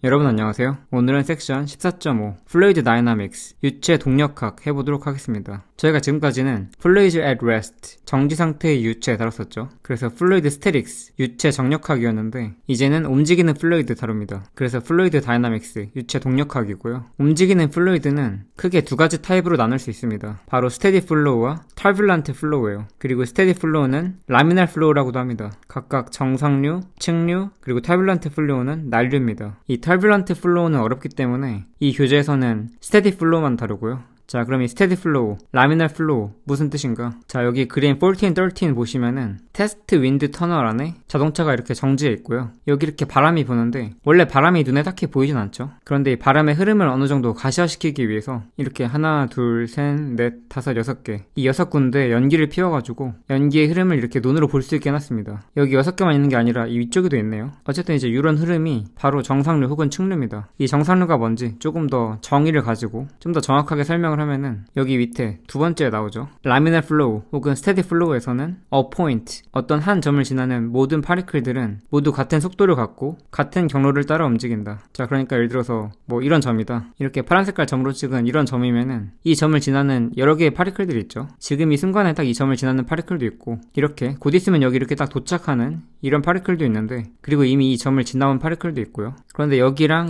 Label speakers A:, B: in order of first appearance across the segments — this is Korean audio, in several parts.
A: 여러분 안녕하세요. 오늘은 섹션 14.5 Fluid Dynamics 유체 동력학 해보도록 하겠습니다. 저희가 지금까지는 Fluid at Rest 정지 상태의 유체 다뤘었죠. 그래서 Fluid Statics 유체 정력학이었는데 이제는 움직이는 플루이드 다룹니다. 그래서 Fluid Dynamics 유체 동력학이고요. 움직이는 플루이드는 크게 두 가지 타입으로 나눌 수 있습니다. 바로 Steady Flow와 Turbulent Flow예요. 그리고 Steady Flow는 Laminar Flow라고도 합니다. 각각 정상류, 측류, 그리고 Turbulent Flow는 난류입니다. 이 Turbulent Flow는 어렵기 때문에 이 교재에서는 Steady Flow만 다루고요. 자, 그럼 이 Steady Flow, Laminar Flow 무슨 뜻인가? 자, 여기 그림 14, 13 보시면은 테스트 윈드 터널 안에 자동차가 이렇게 정지해 있고요. 여기 이렇게 바람이 부는데 원래 바람이 눈에 딱히 보이진 않죠. 그런데 이 바람의 흐름을 어느 정도 가시화시키기 위해서 이렇게 하나, 둘, 셋, 넷, 다섯, 6개 이 6군데 연기를 피워가지고 연기의 흐름을 이렇게 눈으로 볼 수 있게 해놨습니다. 여기 6개만 있는 게 아니라 이 위쪽에도 있네요. 어쨌든 이제 이런 흐름이 바로 정상류 혹은 측류입니다. 이 정상류가 뭔지 조금 더 정의를 가지고 좀 더 정확하게 설명을 하면은 여기 밑에 두 번째에 나오죠. Laminar Flow 혹은 Steady Flow에서는 a point, 어떤 한 점을 지나는 모든 파리클들은 모두 같은 속도를 갖고 같은 경로를 따라 움직인다. 자, 그러니까 예를 들어서 뭐 이런 점이다. 이렇게 파란 색깔 점으로 찍은 이런 점이면은 이 점을 지나는 여러 개의 파리클들이 있죠. 지금 이 순간에 딱 이 점을 지나는 파리클도 있고 이렇게 곧 있으면 여기 이렇게 딱 도착하는 이런 파리클도 있는데 그리고 이미 이 점을 지나온 파리클도 있고요. 그런데 여기랑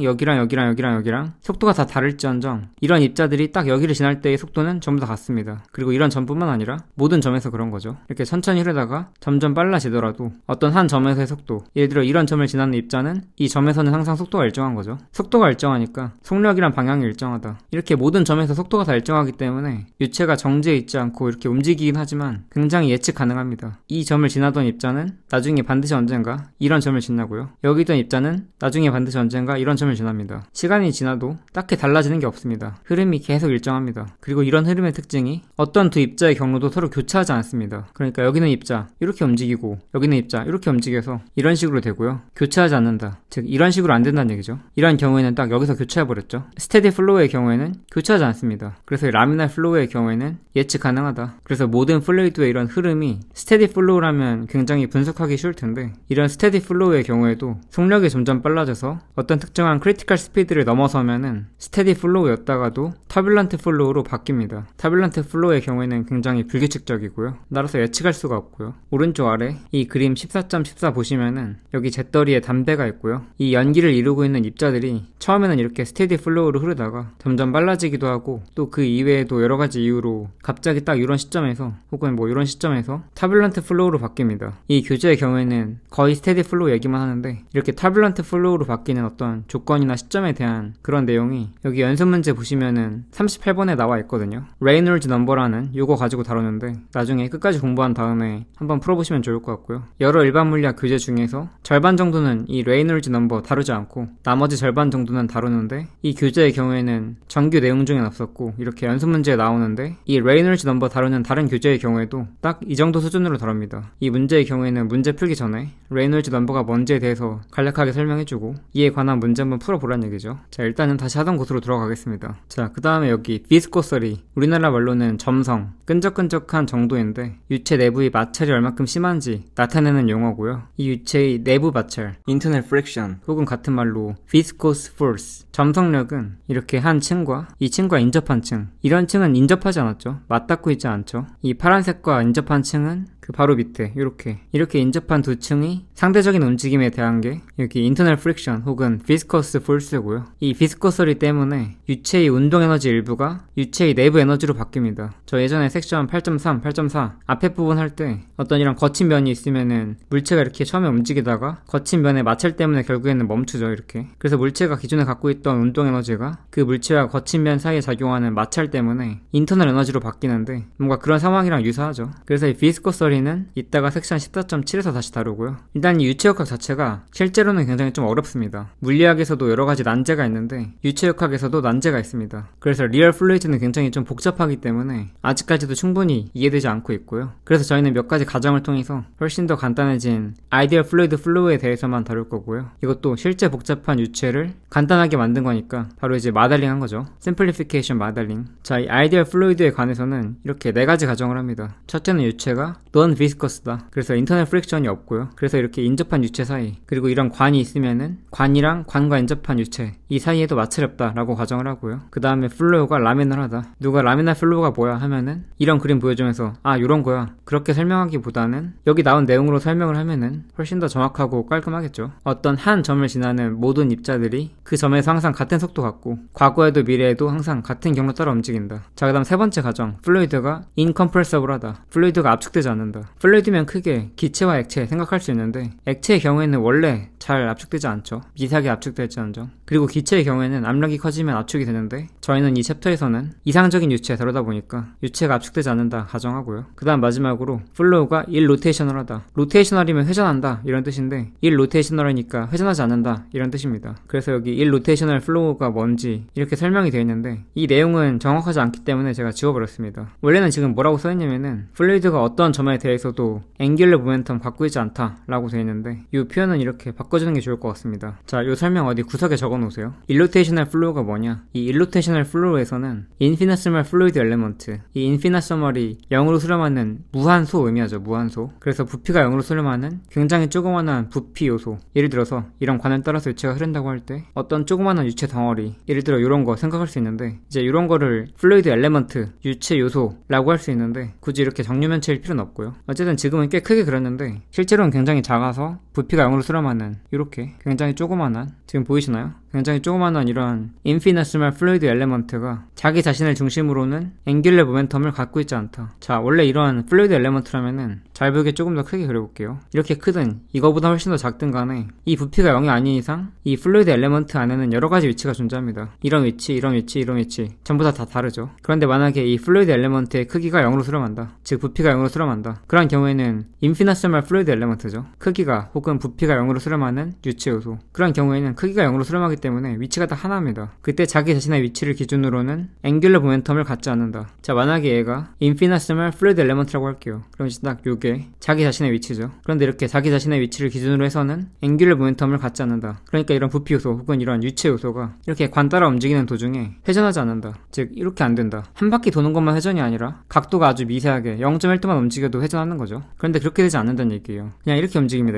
A: 속도가 다 다를지언정 이런 입자들이 딱 여기를 지날 때의 속도는 전부 다 같습니다. 그리고 이런 점뿐만 아니라 모든 점에서 그런 거죠. 이렇게 천천히 흐르다가 점점 빨라지더라도 어떤 한 점에서의 속도, 예를 들어 이런 점을 지나는 입자는 이 점에서는 항상 속도가 일정한 거죠. 속도가 일정하니까 속력이란 방향이 일정하다. 이렇게 모든 점에서 속도가 다 일정하기 때문에 유체가 정지해 있지 않고 이렇게 움직이긴 하지만 굉장히 예측 가능합니다. 이 점을 지나던 입자는 나중에 반드시 언젠가 이런 점을 지나고요. 여기 있던 입자는 나중에 반드시 언젠가 이런 점을 지납니다. 시간이 지나도 딱히 달라지는 게 없습니다. 흐름이 계속 일정합니다. 그리고 이런 흐름의 특징이 어떤 두 입자의 경로도 서로 교차하지 않습니다. 그러니까 여기는 입자 이렇게 움직이고 여기는 입자 이렇게 움직여서 이런 식으로 되고요. 교차하지 않는다. 즉 이런 식으로 안 된다는 얘기죠. 이런 경우에는 딱 여기서 교차해버렸죠. 스테디 플로우의 경우에는 교차하지 않습니다. 그래서 라미날 플로우의 경우에는 예측 가능하다. 그래서 모든 플루이드의 이런 흐름이 스테디 플로우라면 굉장히 분석하기 쉬울 텐데 이런 스테디 플로우의 경우에도 속력이 점점 빨라져서 어떤 특정한 크리티컬 스피드를 넘어서면은 스테디 플로우였다가도 터뷸런트 플로우로 바뀝니다. 터뷸런트 플로우의 경우에는 굉장히 불규칙적이고요. 따라서 예측할 수가 없고요. 오른쪽 아래 이 그림 14.14 보시면은 여기 잿더리에 담배가 있고요. 이 연기를 이루고 있는 입자들이 처음에는 이렇게 스테디 플로우로 흐르다가 점점 빨라지기도 하고 또 그 이외에도 여러 가지 이유로 갑자기 딱 이런 시점에서 혹은 뭐 이런 시점에서 터뷸런트 플로우로 바뀝니다. 이 교재의 경우에는 거의 스테디 플로우 얘기만 하는데 이렇게 터뷸런트 플로우로 바뀌는 어떤 조건이나 시점에 대한 그런 내용이 여기 연습 문제 보시면은 38번에 나와 있거든요. 레이놀즈 넘버라는 요거 가지고 다루는데 나중에 끝까지 공부한 다음에 한번 풀어보시면 좋을 것 같고요. 여러 일반 물리학 교재 중에서 절반 정도는 이 레이놀즈 넘버 다루지 않고 나머지 절반 정도는 다루는데 이 교재의 경우에는 정규 내용 중엔 없었고 이렇게 연습 문제에 나오는데 이 레이놀즈 넘버 다루는 다른 교재의 경우에도 딱 이 정도 수준으로 다룹니다. 이 문제의 경우에는 문제 풀기 전에 레이놀즈 넘버가 뭔지에 대해서 간략하게 설명해주고 이에 관한 문제 한번 풀어보란 얘기죠. 자, 일단은 다시 하던 곳으로 돌아가겠습니다. 자, 그 다음에 여기 비스코서리, 우리나라 말로는 점성, 끈적끈적한 정도인데 유체 내부의 마찰이 얼마큼 심한지 나타내는 용어고요. 이 유체의 내부 마찰, internal friction 혹은 같은 말로 viscous force, 점성력은 이렇게 한 층과 이 층과 인접한 층, 이런 층은 인접하지 않았죠. 맞닿고 있지 않죠. 이 파란색과 인접한 층은 그 바로 밑에 이렇게 인접한 두 층이 상대적인 움직임에 대한 게 여기 internal friction 혹은 viscous force고요. 이 viscosity 때문에 유체의 운동 에너지 일부가 유체의 내부 에너지로 바뀝니다. 저 예전에 섹션 8.3, 8.4 앞에 부분 할 때 어떤 이런 거친 면이 있으면은 물체가 이렇게 처음에 움직이다가 거친 면의 마찰 때문에 결국에는 멈추죠. 이렇게. 그래서 물체가 기존에 갖고 있던 운동 에너지가 그 물체와 거친 면 사이에 작용하는 마찰 때문에 인터널 에너지로 바뀌는데 뭔가 그런 상황이랑 유사하죠. 그래서 이 viscosity 는 이따가 섹션 14.7에서 다시 다루고요. 일단 이 유체역학 자체가 실제로는 굉장히 좀 어렵습니다. 물리학에서도 여러 가지 난제가 있는데 유체역학에서도 난제가 있습니다. 그래서 리얼 플루이드는 굉장히 좀 복잡하기 때문에 아직까지도 충분히 이해되지 않고 있고요. 그래서 저희는 몇 가지 과정을 통해서 훨씬 더 간단해진 아이디얼 플루이드 플로우에 대해서만 다룰 거고요. 이것도 실제 복잡한 유체를 간단하게 만든 거니까 바로 이제 마델링 한 거죠. 심플리피케이션 마델링. 자, 이 아이디얼 플루이드에 관해서는 이렇게 4가지 가정을 합니다. 첫째는 유체가 non viscous다. 그래서 internal friction이 없고요. 그래서 이렇게 인접한 유체 사이, 그리고 이런 관이 있으면은 관이랑 관과 인접한 유체 이 사이에도 마찰없다라고 가정을 하고요. 그 다음에 플로우가 라미널하다. 누가 라미날 플로우가 뭐야 하면은 이런 그림 보여주면서 아 요런 거야 그렇게 설명하기보다는 여기 나온 내용으로 설명을 하면은 훨씬 더 정확하고 깔끔하겠죠. 어떤 한 점을 지나는 모든 입자들이 그 점에서 항상 같은 속도 갖고 과거에도 미래에도 항상 같은 경로 따라 움직인다. 자, 그 다음 세 번째 가정, 플루이드가 incompressible하다. 플루이드가 압축되지 않는다. 플루이드면 크게 기체와 액체 생각할 수 있는데 액체의 경우에는 원래 잘 압축되지 않죠. 미세하게 압축될지언정. 그리고 기체의 경우에는 압력이 커지면 압축이 되는데 저희는 이 챕터에서는 이상적인 유체 다루다 보니까 유체가 압축되지 않는다 가정하고요. 그 다음 마지막으로 플로우가 일로테이셔널하다. 로테이셔널이면 회전한다 이런 뜻인데 일로테이셔널이니까 회전하지 않는다 이런 뜻입니다. 그래서 여기 일로테이셔널 플로우가 뭔지 이렇게 설명이 되어 있는데 이 내용은 정확하지 않기 때문에 제가 지워버렸습니다. 원래는 지금 뭐라고 써있냐면은 플루이드가 어떤 점에 대해서도 앵귤러 모멘텀 갖고 있지 않다 라고 되어 있는데 이 표현은 이렇게 바꿔주는 게 좋을 것 같습니다. 자, 이 설명 어디 구석에 적어놓으세요. 일로테이셔널 플로우가 뭐냐? 이 일로테이셔널 플로우에서는 인피니시멀 플루이드 엘레먼트, 이 인피니시멀이 0으로 수렴하는 무한소 의미하죠. 무한소. 그래서 부피가 0으로 수렴하는 굉장히 조그만한 부피 요소. 예를 들어서 이런 관을 따라서 유체가 흐른다고 할 때 어떤 조그만한 유체 덩어리, 예를 들어 이런 거 생각할 수 있는데 이제 이런 거를 플루이드 엘레먼트, 유체 요소라고 할 수 있는데 굳이 이렇게 정류면체일 필요는 없고요. 어쨌든 지금은 꽤 크게 그렸는데 실제로는 굉장히 작아서 부피가 0으로 수렴하는 이렇게 굉장히 조그만한, 지금 보이시나요? 굉장히 조그만한 이런 인피니시멀 플루이드 엘레먼트가 자기 자신을 중심으로는 앵귤러 모멘텀을 갖고 있지 않다. 자, 원래 이런 플루이드 엘레먼트라면은 잘 보이게 조금 더 크게 그려볼게요. 이렇게 크든 이거보다 훨씬 더 작든 간에 이 부피가 0이 아닌 이상 이 플루이드 엘레먼트 안에는 여러 가지 위치가 존재합니다. 이런 위치, 이런 위치, 이런 위치 전부 다 다르죠. 그런데 만약에 이 플루이드 엘레먼트의 크기가 0으로 수렴한다. 즉 부피가 0으로 수렴한다. 그런 경우에는 인피니시멀 플루이드 엘레먼트죠. 크기가 혹은 부피가 0으로 수렴하는 유체 요소. 그런 경우에는 크기가 0으로 수렴하기 때문에 위치가 다 하나입니다. 그때 자기 자신의 위치를 기준으로는 앵귤러 모멘텀을 갖지 않는다. 자, 만약에 얘가 인피니시멀 플루이드 엘레먼트라고 할게요. 그럼 이제 딱 요게 자기 자신의 위치죠. 그런데 이렇게 자기 자신의 위치를 기준으로 해서는 앵귤러 모멘텀을 갖지 않는다. 그러니까 이런 부피 요소 혹은 이런 유체 요소가 이렇게 관 따라 움직이는 도중에 회전하지 않는다. 즉 이렇게 안 된다. 한 바퀴 도는 것만 회전이 아니라 각도가 아주 미세하게 0.1도만 움직여도 회전하는 거죠. 그런데 그렇게 되지 않는다는 얘기예요. 그냥 이렇게 움직입니다.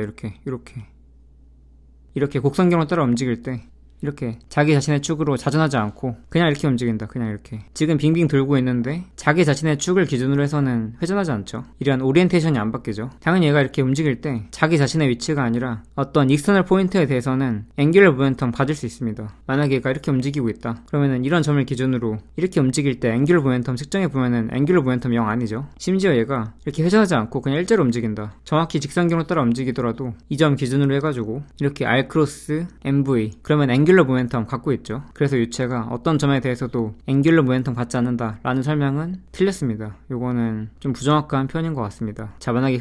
A: 이렇게 곡선경로 따라 움직일 때 이렇게 자기 자신의 축으로 자전하지 않고 그냥 이렇게 움직인다. 그냥 이렇게. 지금 빙빙 돌고 있는데 자기 자신의 축을 기준으로 해서는 회전하지 않죠. 이러한 오리엔테이션이 안 바뀌죠. 당연히 얘가 이렇게 움직일 때 자기 자신의 위치가 아니라 어떤 익스터널 포인트에 대해서는 앵귤러 모멘텀 받을 수 있습니다. 만약에 얘가 이렇게 움직이고 있다. 그러면은 이런 점을 기준으로 이렇게 움직일 때 앵귤러 모멘텀 측정해 보면은 앵귤러 모멘텀 0 아니죠. 심지어 얘가 이렇게 회전하지 않고 그냥 일자로 움직인다. 정확히 직선경로 따라 움직이더라도 이 점 기준으로 해가지고 이렇게 R 크로스 MV 그러면 앵귤러 모멘텀 갖고 있죠. 그래서 유체가 어떤 점에 대해서도 앵귤러 모멘텀 갖지 않는다 라는 설명은 틀렸습니다. 요거는 좀 부정확한 표현인 것 같습니다. 자, 만약에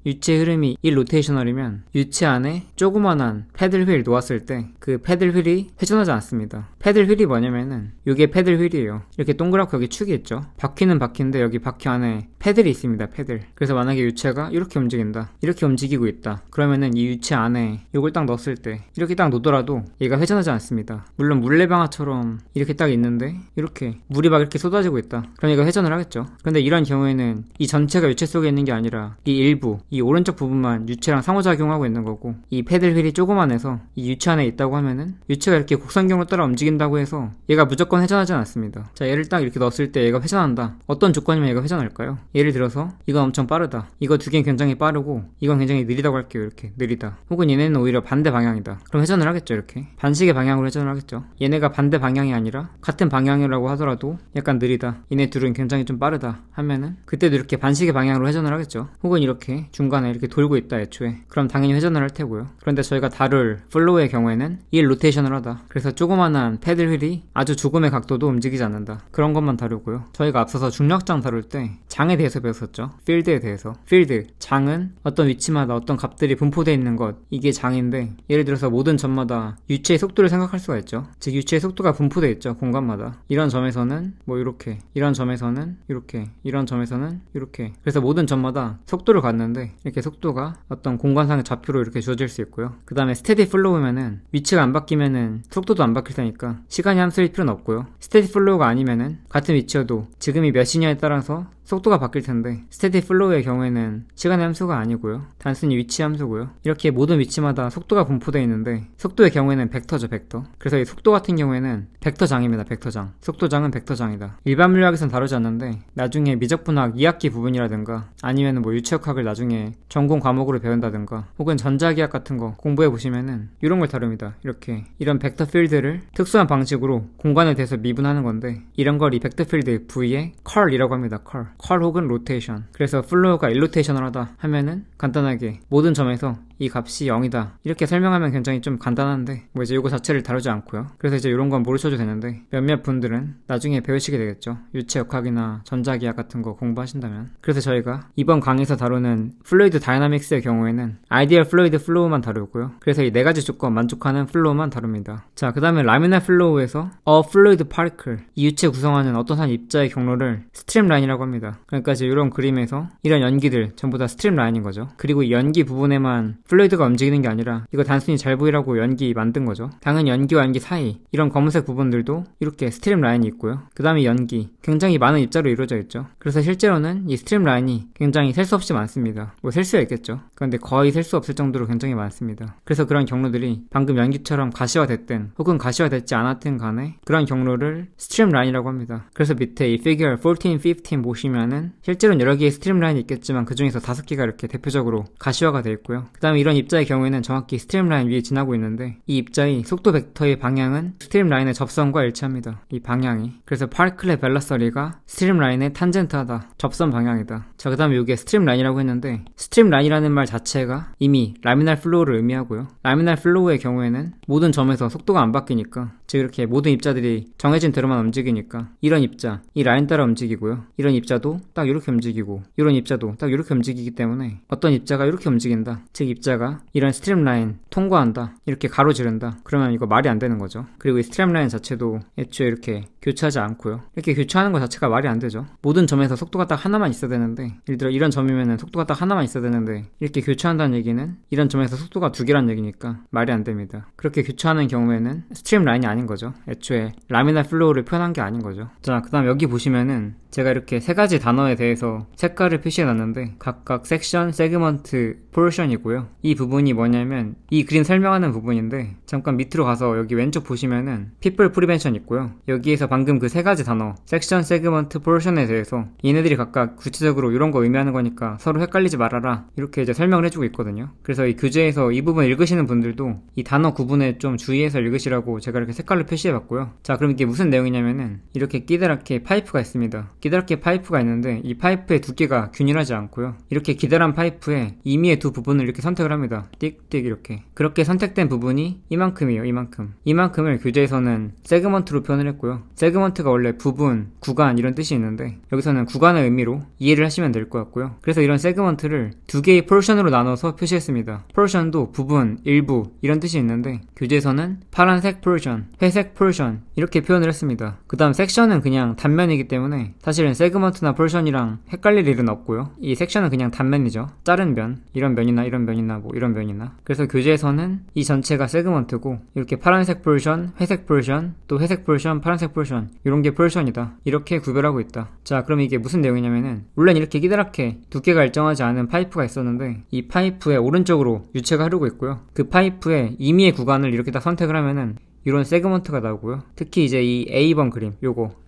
A: 유체 흐름이 일로테이셔널이면 유체 안에 조그만한 패들 휠 놓았을 때 그 패들 휠이 회전하지 않습니다. 패들 휠이 뭐냐면은 요게 패들 휠이에요. 이렇게 동그랗고 여기 축이 있죠. 바퀴는 바퀴인데 여기 바퀴 안에 패들이 있습니다. 패들. 그래서 만약에 유체가 이렇게 움직인다. 이렇게 움직이고 있다. 그러면은 이 유체 안에 요걸 딱 넣었을 때 이렇게 딱 놓더라도 얘가 회전하지 않습니다. 물론 물레방아처럼 이렇게 딱 있는데 이렇게 물이 막 이렇게 쏟아지고 있다. 그럼 얘가 회전을 하겠죠. 근데 이런 경우에는 이 전체가 유체 속에 있는 게 아니라 이 일부, 이 오른쪽 부분만 유체랑 상호작용하고 있는 거고 이 패들 휠이 조그만해서 이 유체 안에 있다고 하면은 유체가 이렇게 곡선경로 따라 움직인다고 해서 얘가 무조건 회전하지 않습니다. 자, 얘를 딱 이렇게 넣었을 때 얘가 회전한다. 어떤 조건이면 얘가 회전할까요? 예를 들어서 이건 엄청 빠르다. 이거 두 개는 굉장히 빠르고 이건 굉장히 느리다고 할게요. 이렇게 느리다. 혹은 얘네는 오히려 반대 방향이다. 그럼 회전을 하겠죠. 이렇게 반시계 방향으로 회전을 하겠죠. 얘네가 반대 방향이 아니라 같은 방향이라고 하더라도 약간 느리다. 얘네 둘은 굉장히 좀 빠르다 하면은 그때도 이렇게 반시계 방향으로 회전을 하겠죠. 혹은 이렇게 중간에 이렇게 돌고 있다 애초에. 그럼 당연히 회전을 할 테고요. 그런데 저희가 다룰 플로우의 경우에는 일로테이션을 하다. 그래서 조그만한 패들 휠이 아주 조금의 각도도 움직이지 않는다. 그런 것만 다루고요. 저희가 앞서서 중력장 다룰 때 장에 대해서 배웠었죠. 필드에 대해서. 필드, 장은 어떤 위치마다 어떤 값들이 분포되어 있는 것, 이게 장인데 예를 들어서 모든 점마다 유체의 속도를 생각할 수가 있죠. 즉 유체의 속도가 분포되어 있죠. 공간마다. 이런 점에서는 뭐 이렇게, 이런 점에서는 이렇게, 이런 점에서는 이렇게. 그래서 모든 점마다 속도를 갖는데 이렇게 속도가 어떤 공간상의 좌표로 이렇게 주어질 수 있고요. 그 다음에 스테디 플로우면은 위치가 안 바뀌면은 속도도 안 바뀔 테니까 시간이 함수일 필요는 없고요. 스테디 플로우가 아니면은 같은 위치여도 지금이 몇 시냐에 따라서 속도가 바뀔 텐데 스테디 플로우의 경우에는 시간의 함수가 아니고요. 단순히 위치 함수고요. 이렇게 모든 위치마다 속도가 분포되어 있는데 속도의 경우에는 벡터죠, 벡터. 그래서 이 속도 같은 경우에는 벡터장입니다, 벡터장. 속도장은 벡터장이다. 일반 물리학에선 다루지 않는데 나중에 미적분학 2학기 부분이라든가 아니면 뭐 유체역학을 나중에 전공 과목으로 배운다든가 혹은 전자기학 같은 거 공부해 보시면은 이런 걸 다룹니다. 이렇게 이런 벡터 필드를 특수한 방식으로 공간에 대해서 미분하는 건데 이런 걸 이 벡터 필드 V의 컬이라고 합니다. 컬 혹은 로테이션. 그래서 플로우가 일로테이션을 하다 하면은 간단하게 모든 점에서 이 값이 0이다 이렇게 설명하면 굉장히 좀 간단한데 뭐 이제 이거 자체를 다루지 않고요. 그래서 이제 이런 건 모르셔도 되는데 몇몇 분들은 나중에 배우시게 되겠죠. 유체역학이나 전자기학 같은 거 공부하신다면. 그래서 저희가 이번 강의에서 다루는 플루이드 다이나믹스의 경우에는 아이디얼 플루이드 플로우만 다루고요. 그래서 이 네 가지 조건 만족하는 플로우만 다룹니다. 자, 그 다음에 라미나 플로우에서 A fluid particle, 이 유체 구성하는 어떤 한 입자의 경로를 스트림라인이라고 합니다. 그러니까 이제 이런 그림에서 이런 연기들 전부 다 스트림라인인 거죠. 그리고 이 연기 부분에만 플루이드가 움직이는 게 아니라 이거 단순히 잘 보이라고 연기 만든 거죠. 당연히 연기와 연기 사이 이런 검은색 부분들도 이렇게 스트림라인이 있고요. 그 다음에 연기 굉장히 많은 입자로 이루어져 있죠. 그래서 실제로는 이 스트림라인이 굉장히 셀 수 없이 많습니다. 뭐 셀 수야 있겠죠. 그런데 거의 셀 수 없을 정도로 굉장히 많습니다. 그래서 그런 경로들이 방금 연기처럼 가시화됐든 혹은 가시화됐지 않았든 간에 그런 경로를 스트림라인이라고 합니다. 그래서 밑에 이 figure 14, 15 보시면은 실제로는 여러 개의 스트림라인이 있겠지만 그 중에서 5개가 이렇게 대표적으로 가시화가 되어 있고요. 그 다음에 이런 입자의 경우에는 정확히 스트림라인 위에 지나고 있는데 이 입자의 속도 벡터의 방향은 스트림라인의 접선과 일치합니다. 이 방향이. 그래서 파르클의 벨라서리가 스트림라인의 탄젠트하다. 접선 방향이다. 자, 그 다음에 이게 스트림라인이라고 했는데 스트림라인이라는 말 자체가 이미 라미날 플로우를 의미하고요. 라미날 플로우의 경우에는 모든 점에서 속도가 안 바뀌니까 즉 이렇게 모든 입자들이 정해진 대로만 움직이니까 이런 입자, 이 라인 따라 움직이고요. 이런 입자도 딱 이렇게 움직이고 이런 입자도 딱 이렇게 움직이기 때문에 어떤 입자가 이렇게 움직인다. 즉 입자가 이런 스트림라인 통과한다. 이렇게 가로지른다. 그러면 이거 말이 안 되는 거죠. 그리고 이 스트림라인 자체도 애초에 이렇게 교차하지 않고요. 이렇게 교차하는 것 자체가 말이 안 되죠. 모든 점에서 속도가 딱 하나만 있어야 되는데 예를 들어 이런 점이면은 속도가 딱 하나만 있어야 되는데 이렇게 교차한다는 얘기는 이런 점에서 속도가 2개란 얘기니까 말이 안 됩니다. 그렇게 교차하는 경우에는 스트림라인이 아닌 거죠. 애초에 라미나 플로우를 표현한 게 아닌 거죠. 자, 그 다음 여기 보시면은 제가 이렇게 3가지 단어에 대해서 색깔을 표시해 놨는데 각각 섹션, 세그먼트, 포션이고요. 이 부분이 뭐냐면 이 그림 설명하는 부분인데 잠깐 밑으로 가서 여기 왼쪽 보시면은 people prevention 있고요. 여기에서 방금 그 3가지 단어 섹션, 세그먼트, 포션에 대해서 얘네들이 각각 구체적으로 이런 거 의미하는 거니까 서로 헷갈리지 말아라 이렇게 이제 설명을 해주고 있거든요. 그래서 이 교재에서 이 부분 읽으시는 분들도 이 단어 구분에 좀 주의해서 읽으시라고 제가 이렇게 색깔로 표시해 봤고요. 자, 그럼 이게 무슨 내용이냐면은 이렇게 기다랗게 파이프가 있습니다. 기다랗게 파이프가 있는데 이 파이프의 두께가 균일하지 않고요. 이렇게 기다란 파이프에 임의의 두 부분을 이렇게 선택을 합니다. 띡띡 이렇게. 그렇게 선택된 부분이 이만큼이에요. 이만큼. 이만큼을 교재에서는 세그먼트로 표현을 했고요. 세그먼트가 원래 부분, 구간 이런 뜻이 있는데 여기서는 구간의 의미로 이해를 하시면 될 것 같고요. 그래서 이런 세그먼트를 2개의 포션으로 나눠서 표시했습니다. 포션도 부분, 일부 이런 뜻이 있는데 교재에서는 파란색 포션, 회색 포션 이렇게 표현을 했습니다. 그 다음 섹션은 그냥 단면이기 때문에 사실은 세그먼트나 포션이랑 헷갈릴 일은 없고요. 이 섹션은 그냥 단면이죠. 자른 면, 이런 면이나 이런 면이나 뭐 이런 면이나. 그래서 교재에서는 이 전체가 세그먼트고 이렇게 파란색 포션, 회색 포션, 또 회색 포션, 파란색 포션 이런 게 포션이다. 이렇게 구별하고 있다. 자, 그럼 이게 무슨 내용이냐면은 원래 이렇게 기다랗게 두께가 일정하지 않은 파이프가 있었는데 이 파이프의 오른쪽으로 유체가 흐르고 있고요. 그 파이프의 임의의 구간을 이렇게 딱 선택을 하면은 이런 세그먼트가 나오고요. 특히 이제 이 A번 그림,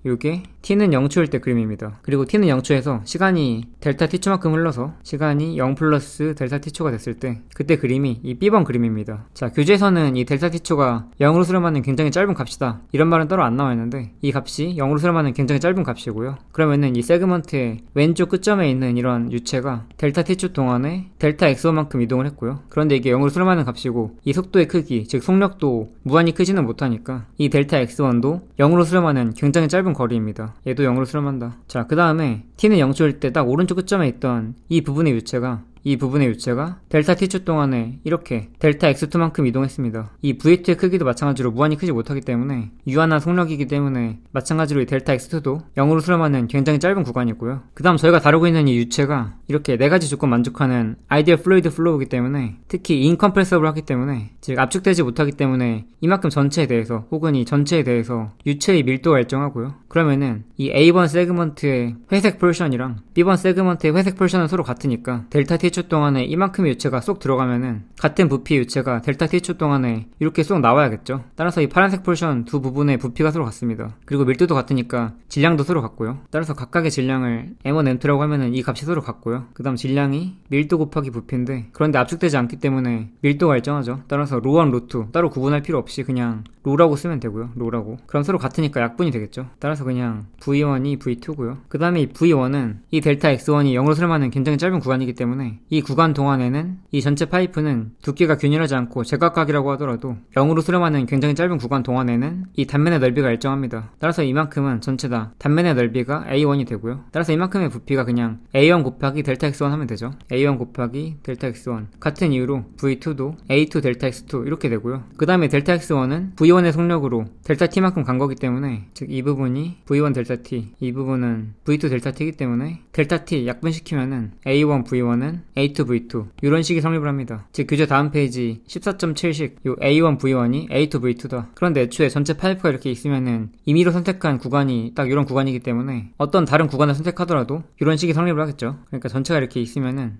A: 요게 t는 0초일 때 그림입니다. 그리고 t는 0초에서 시간이 델타 t초만큼 흘러서 시간이 0 플러스 델타 t초가 됐을 때 그때 그림이 이 B번 그림입니다. 자, 교재에서는 이 델타 t초가 0으로 수렴하는 굉장히 짧은 값이다. 이런 말은 따로 안 나와 있는데 이 값이 0으로 수렴하는 굉장히 짧은 값이고요. 그러면은 이 세그먼트의 왼쪽 끝점에 있는 이런 유체가 델타 t초 동안에 델타 x만큼 이동을 했고요. 그런데 이게 0으로 수렴하는 값이고 이 속도의 크기, 즉 속력도 무한히 크지는 못하니까 이 델타 x1도 0으로 수렴하는 굉장히 짧은 거리입니다. 얘도 0으로 수렴한다. 자, 그 다음에 t는 0초일 때 딱 오른쪽 끝점에 있던 이 부분의 유체가 이 부분의 유체가 델타 t초 동안에 이렇게 델타 x2만큼 이동했습니다. 이 v2의 크기도 마찬가지로 무한히 크지 못하기 때문에 유한한 속력이기 때문에 마찬가지로 이 델타 x2도 0으로 수렴하는 굉장히 짧은 구간이고요. 그 다음 저희가 다루고 있는 이 유체가 이렇게 4가지 조건 만족하는 아이디얼 플루이드 플로우이기 때문에, 특히 인컴프레서블 하기 때문에, 즉 압축되지 못하기 때문에 이만큼 전체에 대해서 혹은 이 전체에 대해서 유체의 밀도가 일정하고요. 그러면은 이 A1 세그먼트의 회색 폴션이랑 B1 세그먼트의 회색 폴션은 서로 같으니까 델타 t초 동안에 이만큼의 유체가 쏙 들어가면은 같은 부피의 유체가 델타 t초 동안에 이렇게 쏙 나와야겠죠. 따라서 이 파란색 폴션 두 부분의 부피가 서로 같습니다. 그리고 밀도도 같으니까 질량도 서로 같고요. 따라서 각각의 질량을 M1, M2라고 하면은 이 값이 서로 같고요. 그 다음 질량이 밀도 곱하기 부피인데, 그런데 압축되지 않기 때문에 밀도가 일정하죠. 따라서 로1, 로2 따로 구분할 필요 없이 그냥 로라고 쓰면 되고요. 로라고. 그럼 서로 같으니까 약분이 되겠죠. 따라서 그냥 V1이 V2고요. 그 다음에 이 V1은 이 델타 X1이 0으로 수렴하는 굉장히 짧은 구간이기 때문에 이 구간 동안에는 이 전체 파이프는 두께가 균일하지 않고 제각각이라고 하더라도 0으로 수렴하는 굉장히 짧은 구간 동안에는 이 단면의 넓이가 일정합니다. 따라서 이만큼은 전체 다 단면의 넓이가 A1이 되고요. 따라서 이만큼의 부피가 그냥 A1 곱하기 델타 X1 하면 되죠. A1 곱하기 델타 X1. 같은 이유로 V2도 A2 델타 X2 이렇게 되고요. 그 다음에 델타 X1은 V1의 속력으로 델타 T만큼 간 거기 때문에, 즉 이 부분이 V1 델타 T, 이 부분은 V2 델타 T이기 때문에 델타 T 약분시키면은 A1 V1은 A2 V2 이런 식이 성립을 합니다. 즉 교재 다음 페이지 14.7식 요 A1 V1이 A2 V2다. 그런데 애초에 전체 파이프가 이렇게 있으면은 임의로 선택한 구간이 딱 이런 구간이기 때문에 어떤 다른 구간을 선택하더라도 이런 식이 성립을 하겠죠. 그러니까 전체가 이렇게 있으면은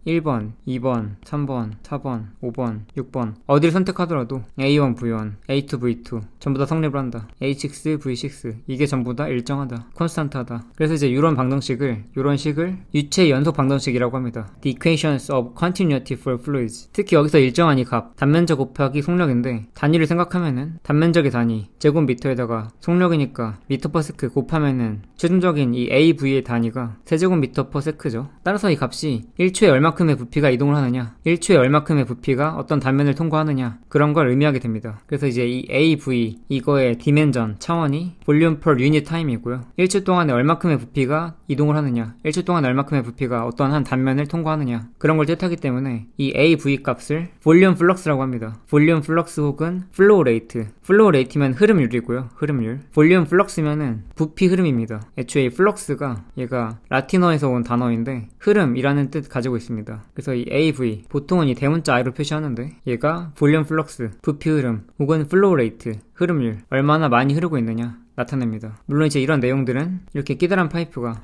A: 1번, 2번, 3번, 4번, 5번, 6번 어디를 선택하더라도 A1 V1, A2 V2 전부 다 성립을 한다. H6, V6 이게 전부 다 일정하다. 콘스탄트하다. 그래서 이제 이런 식을 유체 연속 방정식이라고 합니다. The equations of continuity for fluids. 특히 여기서 일정한 이 값, 단면적 곱하기 속력인데, 단위를 생각하면은 단면적의 단위, 제곱미터에다가 속력이니까 미터 퍼 세크 곱하면은 최종적인 이 AV의 단위가 세제곱미터 퍼 세크죠. 따라서 이 값이 1초에 얼마큼의 부피가 이동을 하느냐, 1초에 얼마큼의 부피가 어떤 단면을 통과하느냐, 그런 걸 의미하게 됩니다. 그래서 이제 이 AV, 이거의 디멘전, 차원이 볼륨 per 유닛 타임이고요. 1초 동안에 얼마큼의 부피가 이동을 하느냐, 1초 동안에 얼마큼의 부피가 어떤 한 단면을 통과하느냐, 그런 걸 뜻하기 때문에 이 AV 값을 볼륨 플럭스라고 합니다. 볼륨 플럭스 혹은 플로우 레이트. 플로우 레이트면 흐름률이고요. 흐름률. 볼륨 플럭스면은 부피 흐름입니다. 애초에 이 플럭스가 얘가 라틴어에서 온 단어인데 흐름이라는 뜻 가지고 있습니다. 그래서 이 AV 보통은 이 대문자 I로 표시하는데 얘가 볼륨 플럭스, 부피 흐름 혹은 플로우 레이트, 흐름률, 얼마나 많이 흐르고 있느냐 나타냅니다. 물론 이제 이런 내용들은 이렇게 끼다란 파이프가